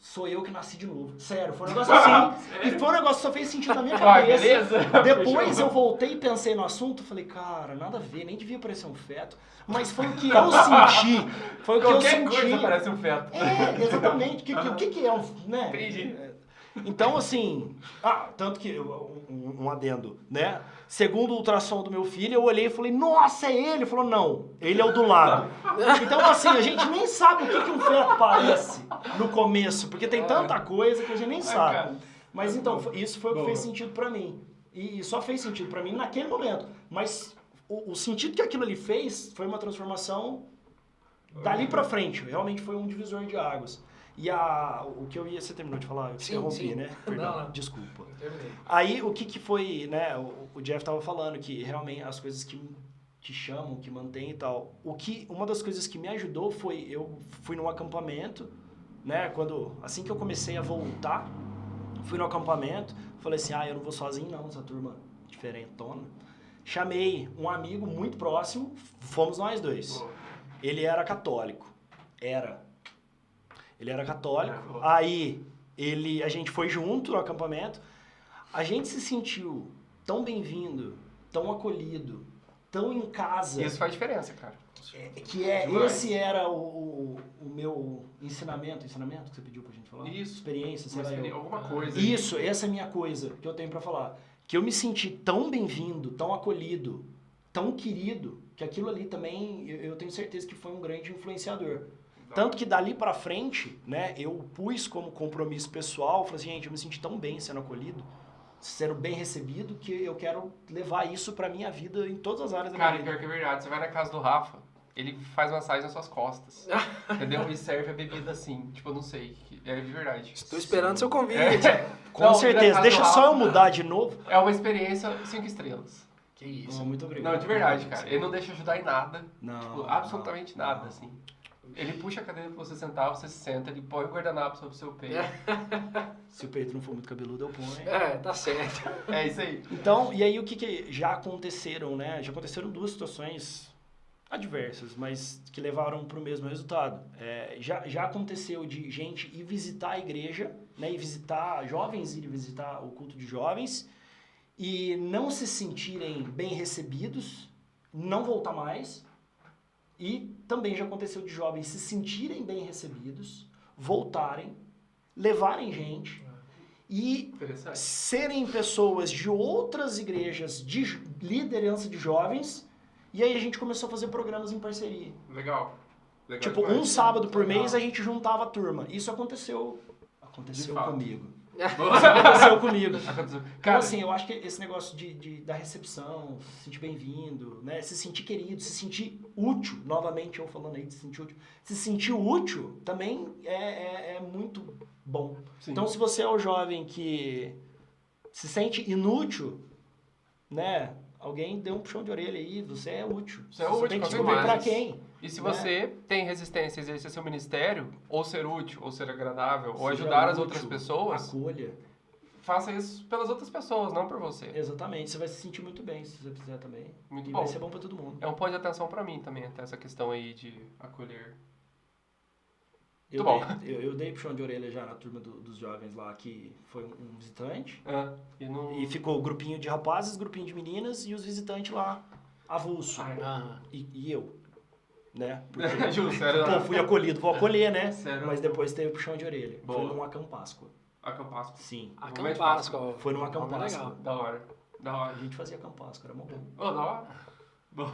Sou eu que nasci de novo. Sério, foi um negócio assim. E foi um negócio que só fez sentido na minha Vai, cabeça. beleza? Depois Fechou. eu voltei e pensei no assunto, falei, cara, nada a ver, nem devia parecer um feto. Mas foi o que eu senti. Foi o que Qualquer eu senti. coisa parece um feto. É, exatamente. O que é um, né? Entendi. Então, assim, tanto que, um adendo, né? Segundo o ultrassom do meu filho, eu olhei e falei, nossa, é ele? Ele falou, não, ele é o do lado. Então, assim, a gente nem sabe o que um feto parece no começo, porque tem tanta coisa que a gente nem sabe. cara. Mas então, isso foi o que Boa. fez sentido pra mim. E só fez sentido pra mim naquele momento. Mas o sentido que aquilo ali fez foi uma transformação dali pra frente. Realmente foi um divisor de águas. E o que eu ia... Você terminou de falar? Eu te Sim, interrompi, sim. né? Perdão, Não. desculpa. Terminei. Aí, o que foi, né? O Jeff tava falando que realmente as coisas que te chamam, que mantém e tal. Uma das coisas que me ajudou foi... Eu fui num acampamento, né? Assim que eu comecei a voltar, fui no acampamento. Falei assim, eu não vou sozinho não, essa turma diferentona. Chamei um amigo muito próximo, fomos nós dois. Ele era católico. Ele era católico. Aí, a gente foi junto no acampamento. A gente se sentiu tão bem-vindo, tão acolhido, tão em casa. Isso faz diferença, cara. Esse era o meu ensinamento que você pediu pra gente falar? Isso. Experiência, sei lá. Alguma coisa. Isso, essa é a minha coisa que eu tenho pra falar. que eu me senti tão bem-vindo, tão acolhido, tão querido, que aquilo ali também, eu tenho certeza que foi um grande influenciador. Tanto que dali pra frente, né, eu pus como compromisso pessoal, falei assim, gente, eu me senti tão bem sendo acolhido, sendo bem recebido, que eu quero levar isso pra minha vida em todas as áreas da minha Cara, vida. pior que é verdade. Você vai na casa do Rafa, ele faz massagem nas suas costas. Entendeu? E serve a bebida assim. Tipo, eu não sei. É de verdade. Estou esperando seu convite. Com Não, na certeza. casa Deixa do só eu Rafa, mudar de novo. É uma experiência 5 estrelas. Que isso. Muito obrigado. Não, de verdade, cara. Ele não deixa ajudar em nada. Não, Tipo, absolutamente não, nada, não. assim. Ele puxa a cadeira pra você sentar, você se senta, ele põe o guardanapo sobre o seu peito. Se o peito não for muito cabeludo, eu ponho. Tá certo. É isso aí. Então, e aí o que já aconteceram, né? Já aconteceram duas situações adversas, mas que levaram para o mesmo resultado. Já aconteceu de gente ir visitar a igreja, né? Jovens irem visitar o culto de jovens e não se sentirem bem recebidos, não voltar mais. E também já aconteceu de jovens se sentirem bem recebidos, voltarem, levarem gente e serem pessoas de outras igrejas de liderança de jovens. E aí a gente começou a fazer programas em parceria. Legal. Tipo, demais. um sábado por Legal. mês a gente juntava a turma. Isso aconteceu De fato. comigo. Isso aconteceu comigo. Então, Cara, assim, eu acho que esse negócio da recepção, se sentir bem-vindo, né? Se sentir querido, se sentir útil, novamente eu falando aí de se sentir útil. Se sentir útil também é muito bom. sim. Então, se você é o jovem que se sente inútil, né? Alguém deu um puxão de orelha aí, você é útil. Você é útil, tem que com descobrir pra certeza. quem. E se né? você tem resistência a exercer seu ministério, ou ser útil, ou ser agradável, ou Seja ajudar as útil, outras pessoas, Acolha. faça isso pelas outras pessoas, não por você. Exatamente, você vai se sentir muito bem se você fizer também. Muito e bom. vai ser bom pra todo mundo. É um ponto de atenção pra mim também, até essa questão aí de acolher. Eu bom. eu dei puxão de orelha já na turma dos jovens lá, que foi um visitante. E E ficou o grupinho de rapazes, grupinho de meninas e os visitantes lá, avulso. E eu, né? Porque, Justo, era... pô, fui acolhido, vou acolher, né? Sério? Mas depois teve puxão de orelha. Boa. Foi num Acampasco. Acampasco. Sim. A Momento Campasco. Foi num Nome Acampasco. legal. Da hora. Da hora. A gente fazia Acampasco, era mó bom. Ô, da hora. Bom,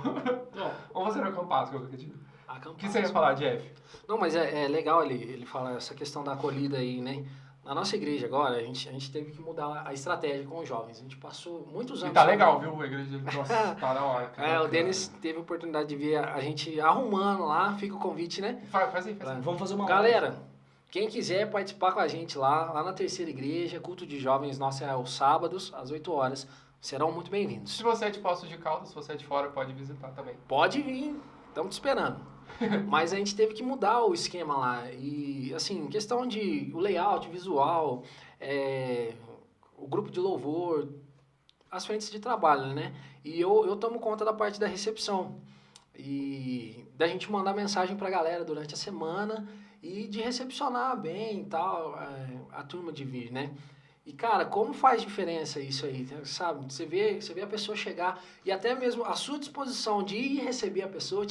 vamos fazer o Acampasco, eu acredito. A O Campasco. que você ia falar, Jeff? Não, mas é legal ele falar essa questão da acolhida aí, né? Na nossa igreja agora, a gente teve que mudar a estratégia com os jovens. A gente passou muitos E anos... tá legal, viu? A igreja, nossa, tá da hora. Cara. o Denis teve a oportunidade de ver a gente arrumando lá, fica o convite, né? Faz aí. Vamos fazer uma Galera, quem quiser participar com a gente lá na terceira igreja, culto de jovens, nosso é aos sábados, às 8 horas, serão muito bem-vindos. Se você é de Poços de Caldas, se você é de fora, pode visitar também. Pode vir, estamos te esperando. Mas a gente teve que mudar o esquema lá. E, assim, questão de o layout, visual, o grupo de louvor, as frentes de trabalho, né? E eu tomo conta da parte da recepção. E da gente mandar mensagem pra galera durante a semana e de recepcionar bem e tal, a turma de vir, né? E, cara, como faz diferença isso aí, sabe? Você vê a pessoa chegar e até mesmo a sua disposição de ir receber a pessoa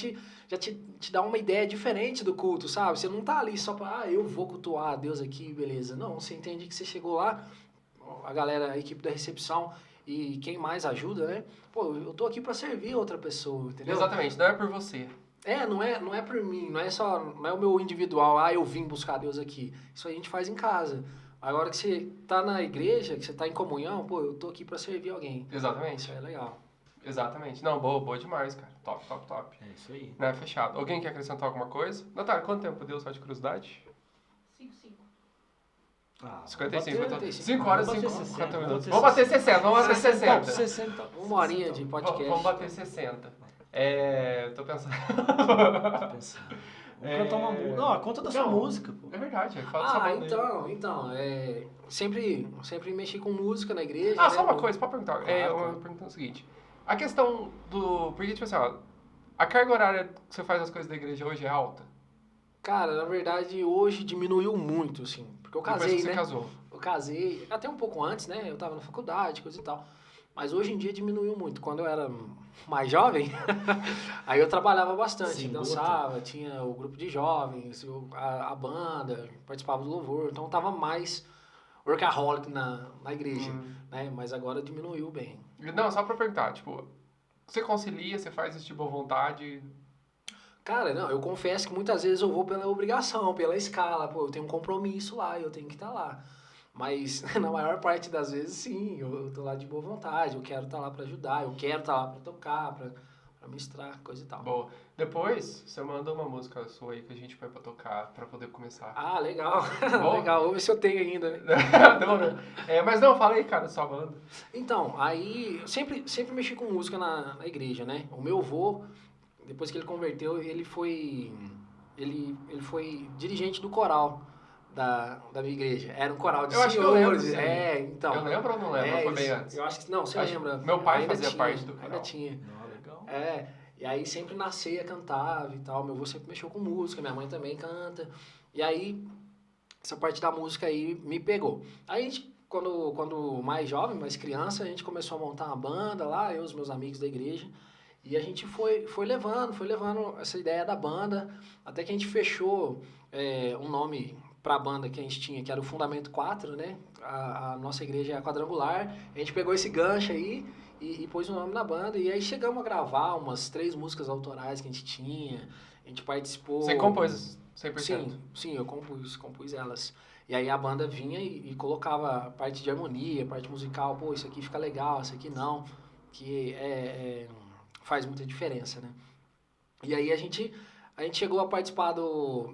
já te dá uma ideia diferente do culto, sabe? Você não tá ali só pra, eu vou cultuar a Deus aqui, beleza. Não, você entende que você chegou lá, a galera, a equipe da recepção e quem mais ajuda, né? Pô, eu tô aqui pra servir outra pessoa, entendeu? Exatamente, não é por você. Não é por mim, não é o meu individual, eu vim buscar Deus aqui. Isso a gente faz em casa. Agora que você tá na igreja, que você tá em comunhão, pô, eu tô aqui pra servir alguém. Exatamente. Isso é legal. Exatamente. Não, boa demais, cara. Top, top, top. É isso aí. Né, fechado. Alguém quer acrescentar alguma coisa? Natália, quanto tempo deu só de curiosidade? 5. 55. vamos bater 5 horas e Vamos bater 50 60, minutos. vamos Vamos bater 60, vamos bater 60. 60. Uma horinha de podcast. Vamos bater 60. Tô pensando. Tô pensando. Vamos cantar uma música. Não, conta da sua Não. música, pô. É verdade, fala só pra Então, sempre mexi com música na igreja. Ah, né? só uma coisa, pode perguntar. Claro, Eu claro. vou perguntar o seguinte. A questão do... Porque, tipo assim, ó, a carga horária que você faz as coisas da igreja hoje é alta? Cara, na verdade, hoje diminuiu muito, assim. Porque eu Depois casei, que você né? casou. Eu casei, até um pouco antes, né? Eu tava na faculdade, coisa e tal. Mas hoje em dia diminuiu muito. Quando eu era mais jovem, aí eu trabalhava bastante. Sim, Dançava, tinha o grupo de jovens, a banda, participava do louvor. Então tava mais workaholic na igreja, né? Mas agora diminuiu bem. Não, só pra perguntar, tipo, você concilia, você faz isso de boa vontade? Cara, não, eu confesso que muitas vezes eu vou pela obrigação, pela escala, pô, eu tenho um compromisso lá, eu tenho que estar lá. Mas na maior parte das vezes, sim, eu tô lá de boa vontade, eu quero estar lá pra ajudar, eu quero estar lá pra tocar, pra ministrar, coisa e tal. Boa. Depois, você manda uma música sua aí que a gente vai pra tocar, pra poder começar. Ah, legal, Bom. legal, vamos ver se eu tenho ainda. Demorou. Mas não, fala aí, cara, sua banda. Então, aí, eu sempre mexi com música na igreja, né? O meu avô, depois que ele converteu, ele foi dirigente do coral da minha igreja. Era um coral de Eu acho que eu senhores. lembro disso aí. Então. Eu lembro ou não lembro? Foi bem isso. antes. Eu acho que não, você Acho lembra. que meu pai Ainda fazia tinha, parte do Ainda coral. tinha. Não, legal. E aí sempre na ceia cantava e tal. Meu avô sempre mexeu com música, minha mãe também canta. E aí, essa parte da música aí me pegou. Aí a gente, quando mais jovem, mais criança, a gente começou a montar uma banda lá, eu e os meus amigos da igreja. E a gente foi levando essa ideia da banda, até que a gente fechou um nome pra banda que a gente tinha, que era o Fundamento 4, né? A nossa igreja é quadrangular. A gente pegou esse gancho aí e pôs o nome na banda. E aí chegamos a gravar umas 3 músicas autorais que a gente tinha. A gente participou... Você compôs 100%? Sim, eu compus elas. E aí a banda vinha e colocava a parte de harmonia, parte musical. Pô, isso aqui fica legal, isso aqui não. Que faz muita diferença, né? E aí a gente chegou a participar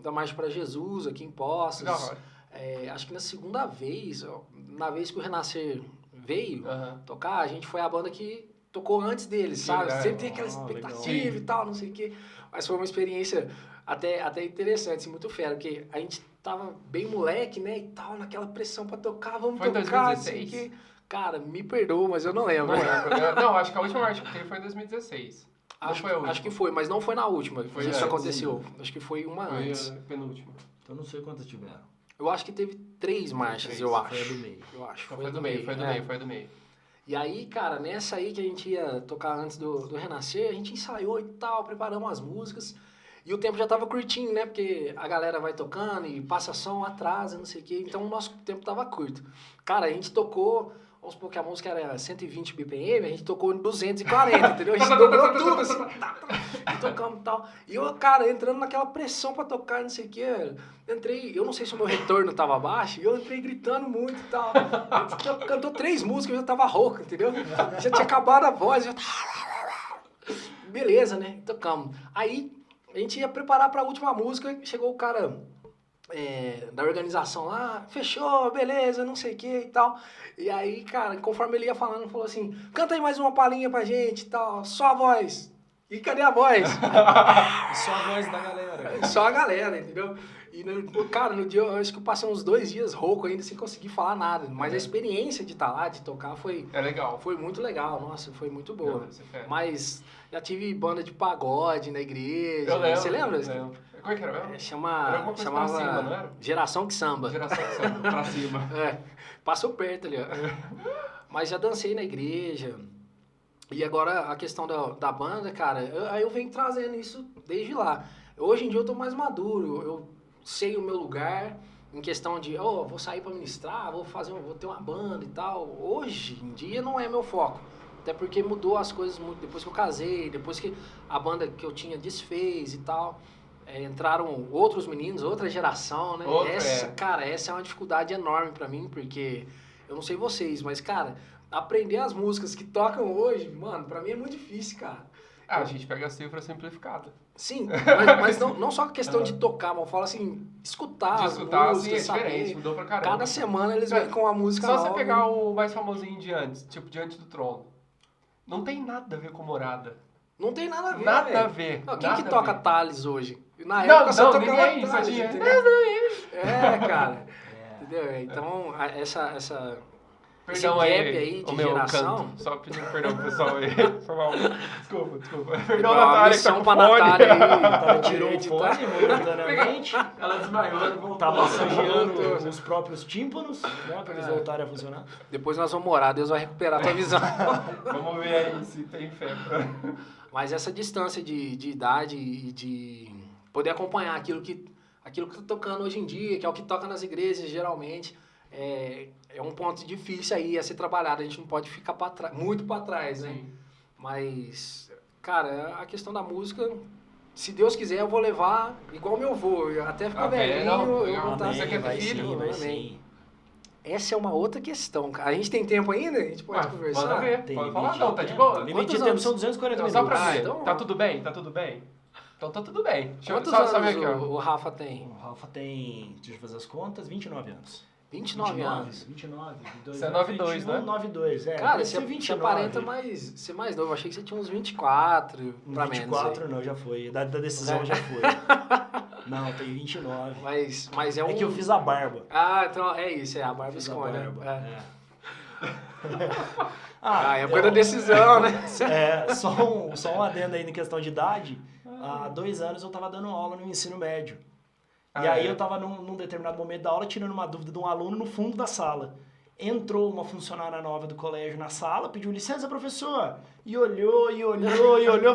da Marcha para Jesus aqui em Poços. Acho que na segunda vez, na vez que o Renascer veio tocar, a gente foi a banda que tocou antes deles, sabe? Legal. Sempre tem aquela expectativa e tal, não sei o quê. Mas foi uma experiência até interessante, assim, muito fera, porque a gente tava bem moleque, né, e tal, naquela pressão pra tocar, vamos foi tocar, 2016? não sei o quê. Cara, me perdoa, mas eu não lembro. Não lembro. Não, acho que a última marcha que teve foi em 2016. Acho que foi, mas não foi na última Foi que isso antes. aconteceu. Acho que foi uma Foi antes. a penúltima. Então não sei quantas tiveram. Eu acho que teve 3 marchas, 3, eu acho. Foi a do meio. Eu acho. Foi a do meio, foi a do meio. E aí, cara, nessa aí que a gente ia tocar antes do Renascer, a gente ensaiou e tal, preparamos as músicas. E o tempo já tava curtinho, né? Porque a galera vai tocando e passa som, atrasa, não sei o quê. Então o nosso tempo tava curto. Cara, a gente tocou... Vamos supor que a música era 120 BPM, a gente tocou em 240, entendeu? A gente dobrou tudo, assim, e tocamos e tal. E eu, cara, entrando naquela pressão pra tocar, não sei o quê, eu não sei se o meu retorno tava baixo, e eu entrei gritando muito e tal. A gente cantou 3 músicas, eu já tava rouco, entendeu? Já tinha acabado a voz, já... Beleza, né? Tocamos. Aí, a gente ia preparar pra última música, chegou o cara... da organização lá, fechou, beleza, não sei o que e tal. E aí, cara, conforme ele ia falando, falou assim, canta aí mais uma palhinha pra gente e tal, só a voz. E cadê a voz? Só a voz da galera. Só a galera, entendeu? E, cara, no dia, eu acho que eu passei uns 2 dias rouco ainda, sem conseguir falar nada. Mas a experiência de estar lá, de tocar, legal. Foi muito legal, nossa, foi muito boa. Não, mas já tive banda de pagode na igreja. Eu lembro. Você lembra? Lembro. Como é que era mesmo? Chamava pra cima, não era? Geração que Samba. Geração que Samba, pra cima. Passou perto ali, ó. Mas já dancei na igreja. E agora a questão da banda, cara, aí eu venho trazendo isso desde lá. Hoje em dia eu tô mais maduro, eu sei o meu lugar em questão de, vou sair pra ministrar, vou ter uma banda e tal. Hoje em dia não é meu foco. Até porque mudou as coisas muito depois que eu casei, depois que a banda que eu tinha desfez e tal. Entraram outros meninos, outra geração, né? Cara, essa é uma dificuldade enorme pra mim, porque eu não sei vocês, mas, cara, aprender as músicas que tocam hoje, mano, pra mim é muito difícil, cara. A gente pega a cifra simplificada. Sim, mas não só a questão de tocar, mas eu falo assim, escutar as músicas, sim, é diferente, mudou pra caramba. Cada semana eles vêm com a música só nova. Só você pegar o mais famosinho de antes, tipo Diante do Trono. Não tem nada a ver com Morada. Não tem nada a ver, Nada véio. a ver. Quem que toca Thales hoje? Na época época só tocava ninguém, Thales, só tinha... cara. Entendeu? Então, essa Perdão esse gap aí de o meu geração... Canto. Só pedindo perdão pro pessoal aí. Desculpa. Perdão, Natália, que tá com fone. Natália aí. Ela tirou o fone momentaneamente. Ela desmaiou. Tá massageando os próprios tímpanos, né, pra eles voltarem a funcionar. Depois nós vamos orar, Deus vai recuperar a tua visão. Vamos ver aí se tem fé. Mas essa distância de idade e de poder acompanhar aquilo que tá tocando hoje em dia, que é o que toca nas igrejas geralmente, é um ponto difícil aí a ser trabalhado. A gente não pode ficar muito para trás, né? Sim. Mas, cara, a questão da música, se Deus quiser, eu vou levar igual meu avô. Até ficar velhinho, não, eu vou estar... Você quer ter vai filho? sim, vai Amém. sim. Essa é uma outra questão, cara. A gente tem tempo ainda? A gente pode conversar? Manda ver, Tem pode limite falar. Não, de tá de tempo. boa? Limite Quantos de tempo anos? são 240 Não, só minutos. pra ver. então- Tá tudo bem? Tá tudo bem? Então tá tudo bem. Deixa eu Quantos só ver anos aqui, ó. o Rafa tem? O Rafa tem, deixa eu fazer as contas, 29 anos. 29 anos. 29. Você é 9'2", né? 92, é. Cara, deve você ser 29. aparenta ser mais novo. Eu achei que você tinha uns 24 pra menos. 24 aí. não, já foi. Da decisão É. já foi. Não, tem 29. Mas é um... É que eu fiz a barba. Ah, então é isso, a barba Fiz a esconde. barba. É. É. Época da decisão, né? Só um adendo aí na questão de idade. Há 2 anos eu tava dando aula no ensino médio. E aí eu tava num determinado momento da aula tirando uma dúvida de um aluno no fundo da sala. Entrou uma funcionária nova do colégio na sala, pediu licença, professor. E olhou,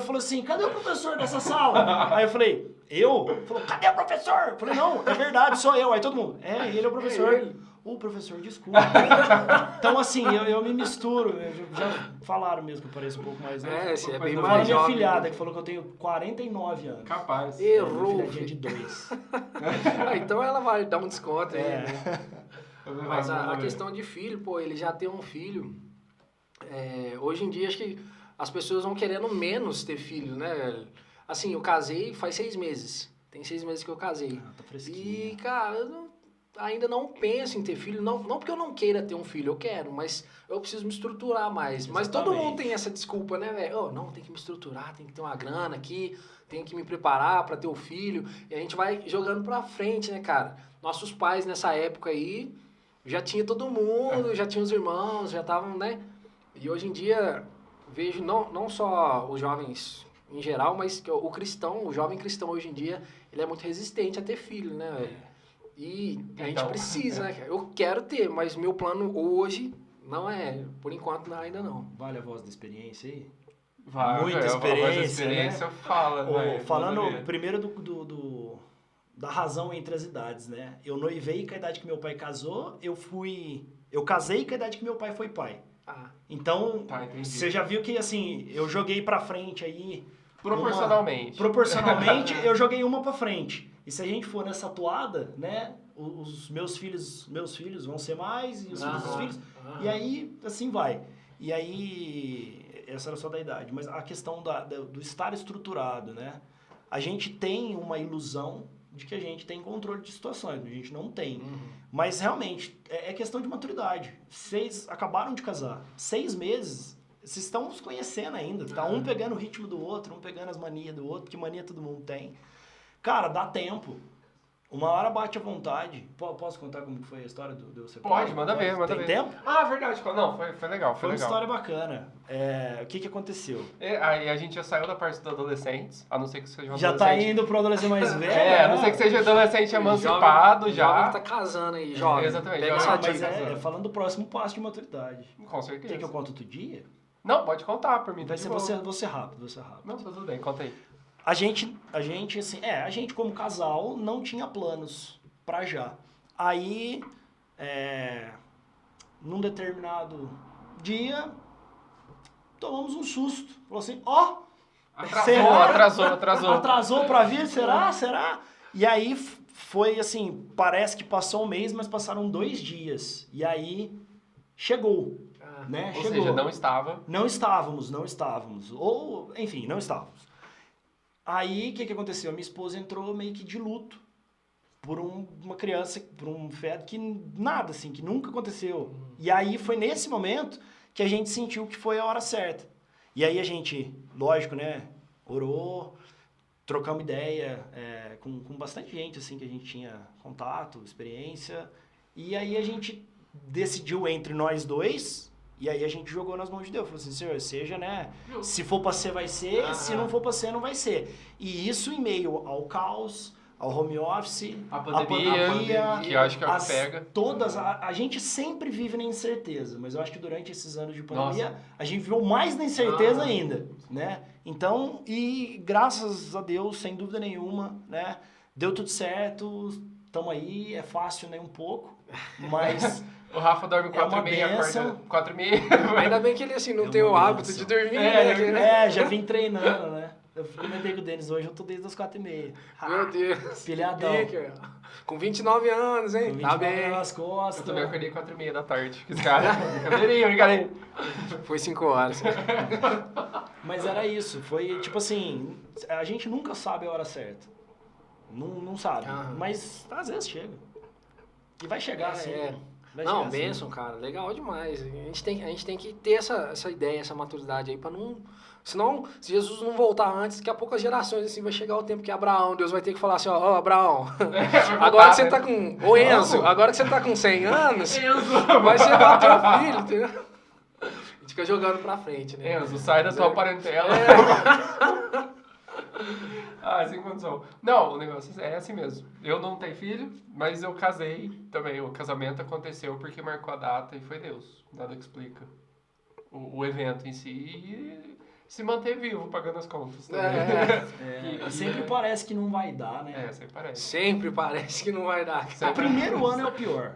falou assim, cadê o professor dessa sala? Aí eu falei, eu? Falou, cadê o professor? Eu falei, não, é verdade, sou eu. Aí todo mundo, ele é o professor. É ele. O professor, desculpa. Então, assim, eu me misturo. Já falaram mesmo que eu pareço um pouco mais... Você é bem Fala Fala mais minha jovem. filhada, que falou que eu tenho 49 anos. Capaz. Errou, Minha filhadinha filho. de 2. Então ela vai dar um desconto aí, É. né? Mas a questão de filho, pô, ele já tem um filho. Hoje em dia, acho que as pessoas vão querendo menos ter filho, né, velho? Assim, eu casei faz 6 meses. Tem 6 meses que eu casei. Tá fresquinho. E, cara, ainda não penso em ter filho. Não porque eu não queira ter um filho, eu quero, mas eu preciso me estruturar mais. Mas todo Exatamente. mundo tem essa desculpa, né, velho? Não, tem que me estruturar, tem que ter uma grana aqui, tem que me preparar pra ter o filho. E a gente vai jogando pra frente, né, cara? Nossos pais nessa época aí já tinha todo mundo, já tinha os irmãos, já estavam, né? E hoje em dia vejo não só os jovens em geral, mas que o cristão, o jovem cristão hoje em dia, ele é muito resistente a ter filho, né, velho? E a gente Então, precisa, né, cara? Eu quero ter, mas meu plano hoje não é, por enquanto ainda não. Vale a voz da experiência aí? Vai, Muita velho, a voz da experiência, fala, velho. Falando Manda ver. primeiro da razão entre as idades, né? Eu noivei com a idade que meu pai casou, eu casei com a idade que meu pai foi pai. Ah, Então, Tá, entendi. você já viu que, assim, eu joguei pra frente aí... Proporcionalmente. Proporcionalmente, eu joguei uma pra frente. E se a gente for nessa toada, né? Os meus filhos vão ser mais, e os filhos dos filhos... E aí, assim vai. E aí, essa era só da idade. Mas a questão do estar estruturado, né? A gente tem uma ilusão de que a gente tem controle de situações. A gente não tem. Mas, realmente, é questão de maturidade. Vocês acabaram de casar. 6 meses, vocês estão se conhecendo ainda. Tá um pegando o ritmo do outro, um pegando as manias do outro, que mania todo mundo tem. Cara, dá tempo. Uma hora bate à vontade. Posso contar como que foi a história do você? Pode, manda ver, manda ver. Tem tempo? Ah, verdade. Não, foi legal, Foi uma legal. história bacana. O que aconteceu? Aí a gente já saiu da parte dos adolescentes, a não ser que seja um Já tá adolescente... indo pro adolescente mais velho? a não ser que seja adolescente emancipado jovem já. que tá casando aí, jovem. Exatamente, Pega jovem, essa Mas dica. falando do próximo passo de maturidade. Com Quer certeza. que eu conte outro dia? Não, pode contar por mim. Vai tá ser de boa. você rápido, você rápido. Não, tá tudo bem, conta aí. A gente assim, a gente como casal não tinha planos pra já. Aí, num determinado dia, tomamos um susto. Falou assim, Atrasou. Atrasou pra vir? Será? E aí foi assim, parece que passou um mês, mas passaram 2 dias. E aí chegou, né? Ou Chegou. seja, não estava. Não estávamos. Ou, enfim, não estávamos. Aí, o que aconteceu? Minha esposa entrou meio que de luto por uma criança, por um feto que nada, assim, que nunca aconteceu. E aí foi nesse momento que a gente sentiu que foi a hora certa. E aí a gente, lógico, né, orou, trocamos ideia com bastante gente, assim, que a gente tinha contato, experiência. E aí a gente decidiu entre nós dois... E aí a gente jogou nas mãos de Deus. Falou assim, Senhor, seja, né? Se for pra ser, vai ser. Se não for pra ser, não vai ser. E isso em meio ao caos, ao home office, A pandemia, que eu acho que é o que pega. A gente sempre vive na incerteza. Mas eu acho que durante esses anos de pandemia, a gente viveu mais na incerteza ainda, né? Então, e graças a Deus, sem dúvida nenhuma, né? Deu tudo certo, estamos aí, é fácil, né? Um pouco, Mas O Rafa dorme É uma 4h30, benção. acorda 4h30. Ainda bem que ele assim não É tem uma o hábito benção. de dormir, né? já vim treinando, né? Eu comentei com o Denis hoje, eu tô desde as 4h30. Meu Deus. Pilhadão. Pica. Com 29 anos, hein? Com Tá 29 bem. nas Eu costas. também acordei 4h30 da tarde. Que esse cara. Brincadeirinha. Foi 5 horas. Mas era isso, foi tipo assim, a gente nunca sabe a hora certa. Não sabe, Aham. mas às vezes chega. E vai chegar assim. Vai Não, chegar assim. benção, cara. Legal demais. A gente tem que ter essa ideia, essa maturidade aí pra não... Senão, se Jesus não voltar antes, daqui a pouco as gerações, assim, vai chegar o tempo que Abraão, Deus vai ter que falar assim, ó, Abraão, agora que você tá com... Ô, Enzo, agora que você tá com 100 anos, vai ser o teu filho, entendeu? A gente fica jogando pra frente, né? Enzo, sai da tua parentela. Sem condição. Não, o negócio é assim mesmo. Eu não tenho filho, mas eu casei também. O casamento aconteceu porque marcou a data e foi Deus. Nada que explica o evento em si e se manter vivo pagando as contas. Também. E sempre parece que não vai dar, né? Sempre parece. Sempre parece que não vai dar. O primeiro ano é o pior.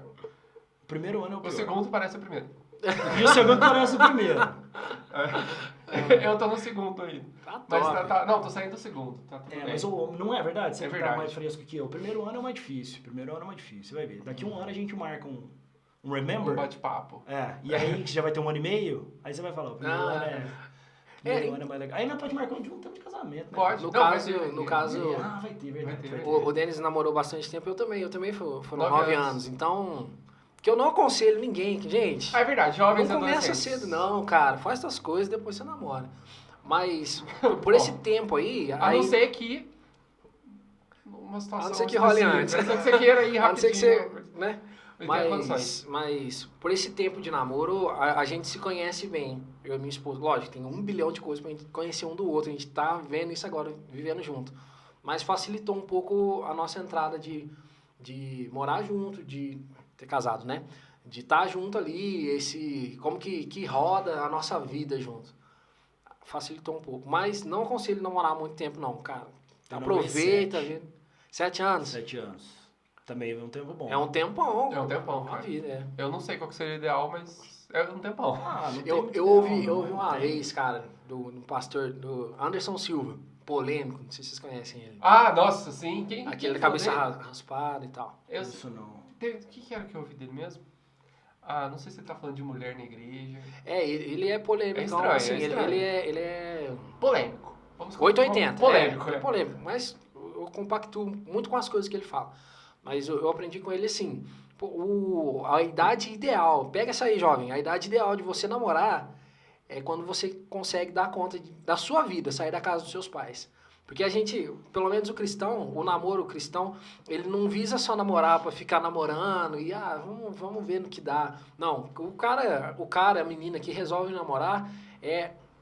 O primeiro ano é o O pior. segundo parece o primeiro. E o segundo parece o primeiro. Eu tô no segundo aí. Tá Mas top. não, tô saindo do segundo. Tá tudo bem. Mas não é verdade? Você É tá verdade. mais fresco que eu. O primeiro ano é o mais difícil. Você vai ver. Daqui a um ano a gente marca um remember. Um bate-papo. E aí que já vai ter 1 ano e meio, aí você vai falar, o primeiro ano primeiro ano é mais legal. Aí não pode marcar um tempo de casamento, né? Pode. No Não, vai caso, ter, no caso, vai ter, verdade. Vai ter. o Denis namorou bastante tempo, eu também foram 9 9 anos. anos. Então, que eu não aconselho ninguém, gente. É verdade, jovens Não começa adolescentes. cedo, não, cara. Faz suas coisas e depois você namora. Mas, por esse tempo aí... A não ser que... Uma situação... A não ser que role específica. antes. A não ser que você queira ir A não ser que rapidinho. você... Né? E tenha condições. Mas, por esse tempo de namoro, a gente se conhece bem. Eu e minha esposa. Lógico, tem 1 bilhão de coisas pra gente conhecer um do outro. A gente tá vendo isso agora, vivendo junto. Mas facilitou um pouco a nossa entrada de morar junto, de ter casado, né? De estar junto ali, como que roda a nossa vida junto. Facilitou um pouco. Mas não aconselho namorar muito tempo, não, cara. Eu Aproveita. namorei 7 anos. 7 anos. Também é um tempo bom. É um tempão. É um tempão, Uma cara. vida, é. Eu não sei qual que seria o ideal, mas é um tempão. Não tem Eu muito ouvi tempo, não uma tem. vez, cara, do pastor, do Anderson Silva, polêmico, não sei se vocês conhecem ele. Nossa, sim. Quem Aquele da falou cabeça dele? raspada e tal. Isso não. O que era que eu ouvi dele mesmo? Não sei se ele tá falando de mulher na igreja. Ele é polêmico, É estranho, assim, é estranho. ele é Polêmico. 880. Polêmico, é polêmico, mas eu compactuo muito com as coisas que ele fala. Mas eu aprendi com ele assim, a idade ideal, pega essa aí, jovem, a idade ideal de você namorar é quando você consegue dar conta da sua vida, sair da casa dos seus pais. Porque a gente, pelo menos o namoro cristão, ele não visa só namorar pra ficar namorando e vamos ver no que dá. Não, o cara, a menina que resolve namorar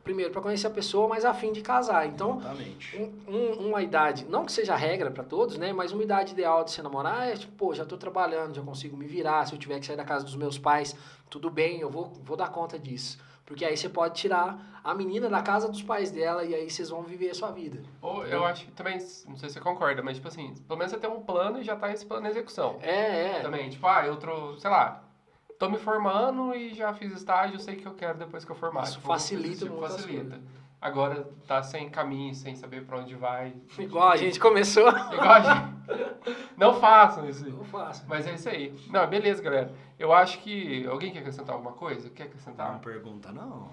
primeiro, pra conhecer a pessoa, mas a fim de casar. Então, Exatamente. uma idade, não que seja regra pra todos, né? Mas uma idade ideal de se namorar é tipo, já tô trabalhando, já consigo me virar. Se eu tiver que sair da casa dos meus pais, tudo bem, eu vou dar conta disso. Porque aí você pode tirar a menina da casa dos pais dela e aí vocês vão viver a sua vida. Ou eu acho que também, não sei se você concorda, mas tipo assim, pelo menos você tem um plano e já tá esse plano em execução. Também, tipo, sei lá, tô me formando e já fiz estágio, sei o que eu quero depois que eu formar. Isso Tipo, facilita muito as facilita. Agora tá sem caminho, sem saber pra onde vai. Igual a gente começou. Igual a gente. Não façam isso. Não faço. Mas é isso aí. Não, beleza, galera. Eu acho que... Alguém quer acrescentar alguma coisa? Quer Não acrescentar? pergunta, não.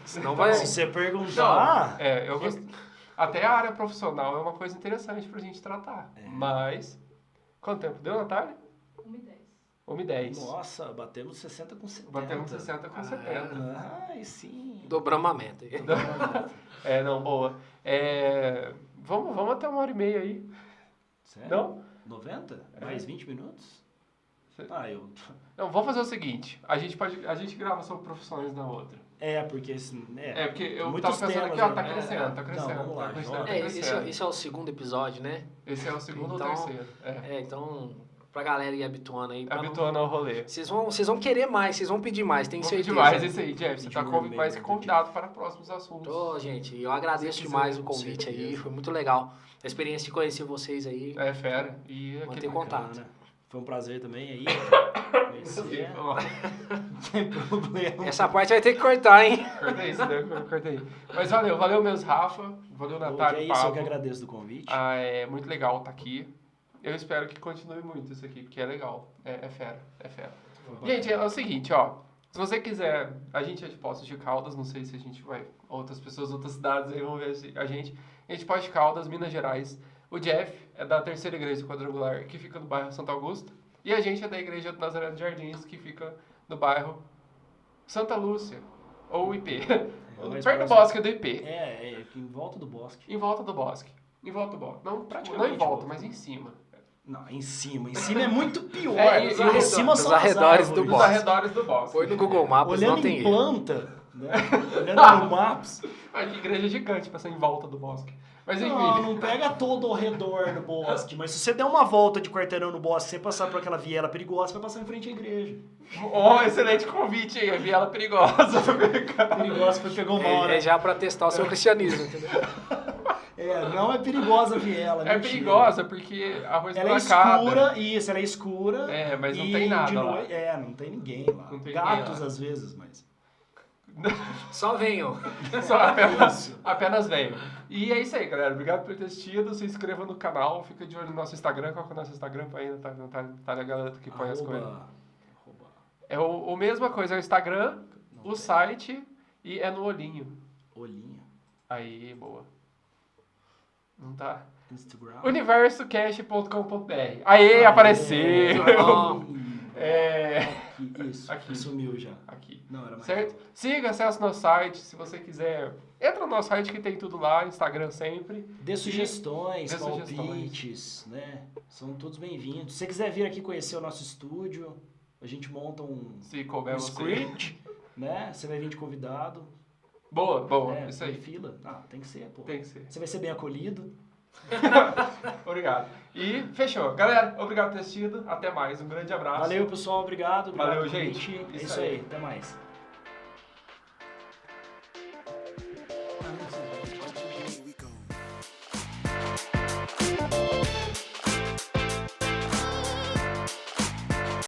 Senão vai... Se você perguntar... Eu gosto... Até a área profissional é uma coisa interessante pra gente tratar. Mas... Quanto tempo deu, Natália? 1h10. Nossa, batemos 60 com 70. Batemos 60 com 70. Ai, sim. Dobramos a meta. Não, boa. Vamos até 1h30 aí. Sério? Não? 90? Mais 20 minutos? Não, vamos fazer o seguinte. A gente grava sobre profissões na outra. Porque... Porque eu muitos tava pensando temas, aqui, tá né? crescendo, tá crescendo. Não, vamos lá, a quantidade joga. tá crescendo. Esse é o segundo episódio, né? Esse é o segundo Então, ou terceiro. Então, pra galera ir habituando aí. Habituando ao rolê. Vocês vão querer mais, vocês vão pedir mais, tenho certeza. Demais isso aí, Jeff. Você tá Pedir um e-mail, mais que né, convidado para próximos assuntos. Gente, eu agradeço Se quiser, demais o com convite aí, certeza. foi muito legal. A experiência de conhecer vocês aí. Fera. E Manter aquele contato. Bacana. Foi um prazer também aí. Conhecer. Ó, Não tem problema. Essa parte vai ter que cortar, hein? cortei isso, né? Cortei. Mas valeu mesmo, Rafa. Valeu, Que Natália. é isso, eu que Pablo. agradeço do convite. É muito legal estar aqui. Eu espero que continue muito isso aqui, porque é legal. É fera, é fera. Gente, é o seguinte, ó. Se você quiser, a gente é de Poços de Caldas, não sei se a gente vai... Outras pessoas, outras cidades aí vão ver a gente. A gente é de Poços de Caldas, Minas Gerais. O Jeff é da Terceira Igreja Quadrangular, que fica no bairro Santo Augusto. E a gente é da Igreja do Nazaré dos Jardins, que fica no bairro Santa Lúcia, ou IP. mais Perto do próximo. bosque do IP. Aqui em volta do bosque. Em volta do bosque. Em volta do bosque. Não, Praticamente não em volta, volta. mas em cima. Não, em cima. Em cima é muito pior. É, em cima nos são as arredores do árvores. Nos bosque. arredores do bosque. Foi no Google Maps, Olhando não tem em erro. planta, né? Olhando no Maps. Ai, que igreja gigante pra ser em volta do bosque. Mas enfim. Não pega todo ao redor do bosque. Mas se você der uma volta de quarteirão no bosque, sem passar por aquela viela perigosa, você vai passar em frente à igreja. Oh, excelente convite aí. A viela perigosa. Perigosa foi pegou mal, né? É já pra testar o seu cristianismo, entendeu? Não é perigosa a viela. É mentira. perigosa porque a rua Ela é esburacada. escura, isso, ela é escura. É, mas não e tem nada de lá. noite, não tem ninguém lá. Não tem Gatos ninguém lá. às vezes, mas... Só venham. Só apenas venho. E é isso aí, galera. Obrigado por ter assistido. Se inscreva no canal. Fica de olho no nosso Instagram. Qual que é o nosso Instagram? Ainda tá a galera que põe as coisas. É o mesma coisa. É o Instagram, o site e é no olhinho. Olhinho. Aí, boa. Não tá? Instagram. Universocast.com.br. Aê, apareceu! Isso, Aqui. sumiu já. Aqui. Não, era mais. Certo? Siga, acesse nosso site, se você quiser. Entra no nosso site que tem tudo lá, Instagram sempre. Dê sugestões, Dê sugestões. palpites, né? São todos bem-vindos. Se você quiser vir aqui conhecer o nosso estúdio, a gente monta um Se couber você. script, né? Você vai vir de convidado. Boa, né? isso Tem aí. fila. Tem que ser, pô. Tem que ser. Você vai ser bem acolhido. Obrigado. E fechou. Galera, obrigado por ter assistido. Até mais. Um grande abraço. Valeu, pessoal. Obrigado. Valeu, pelo gente. convite. É Isso isso aí. aí. Até mais.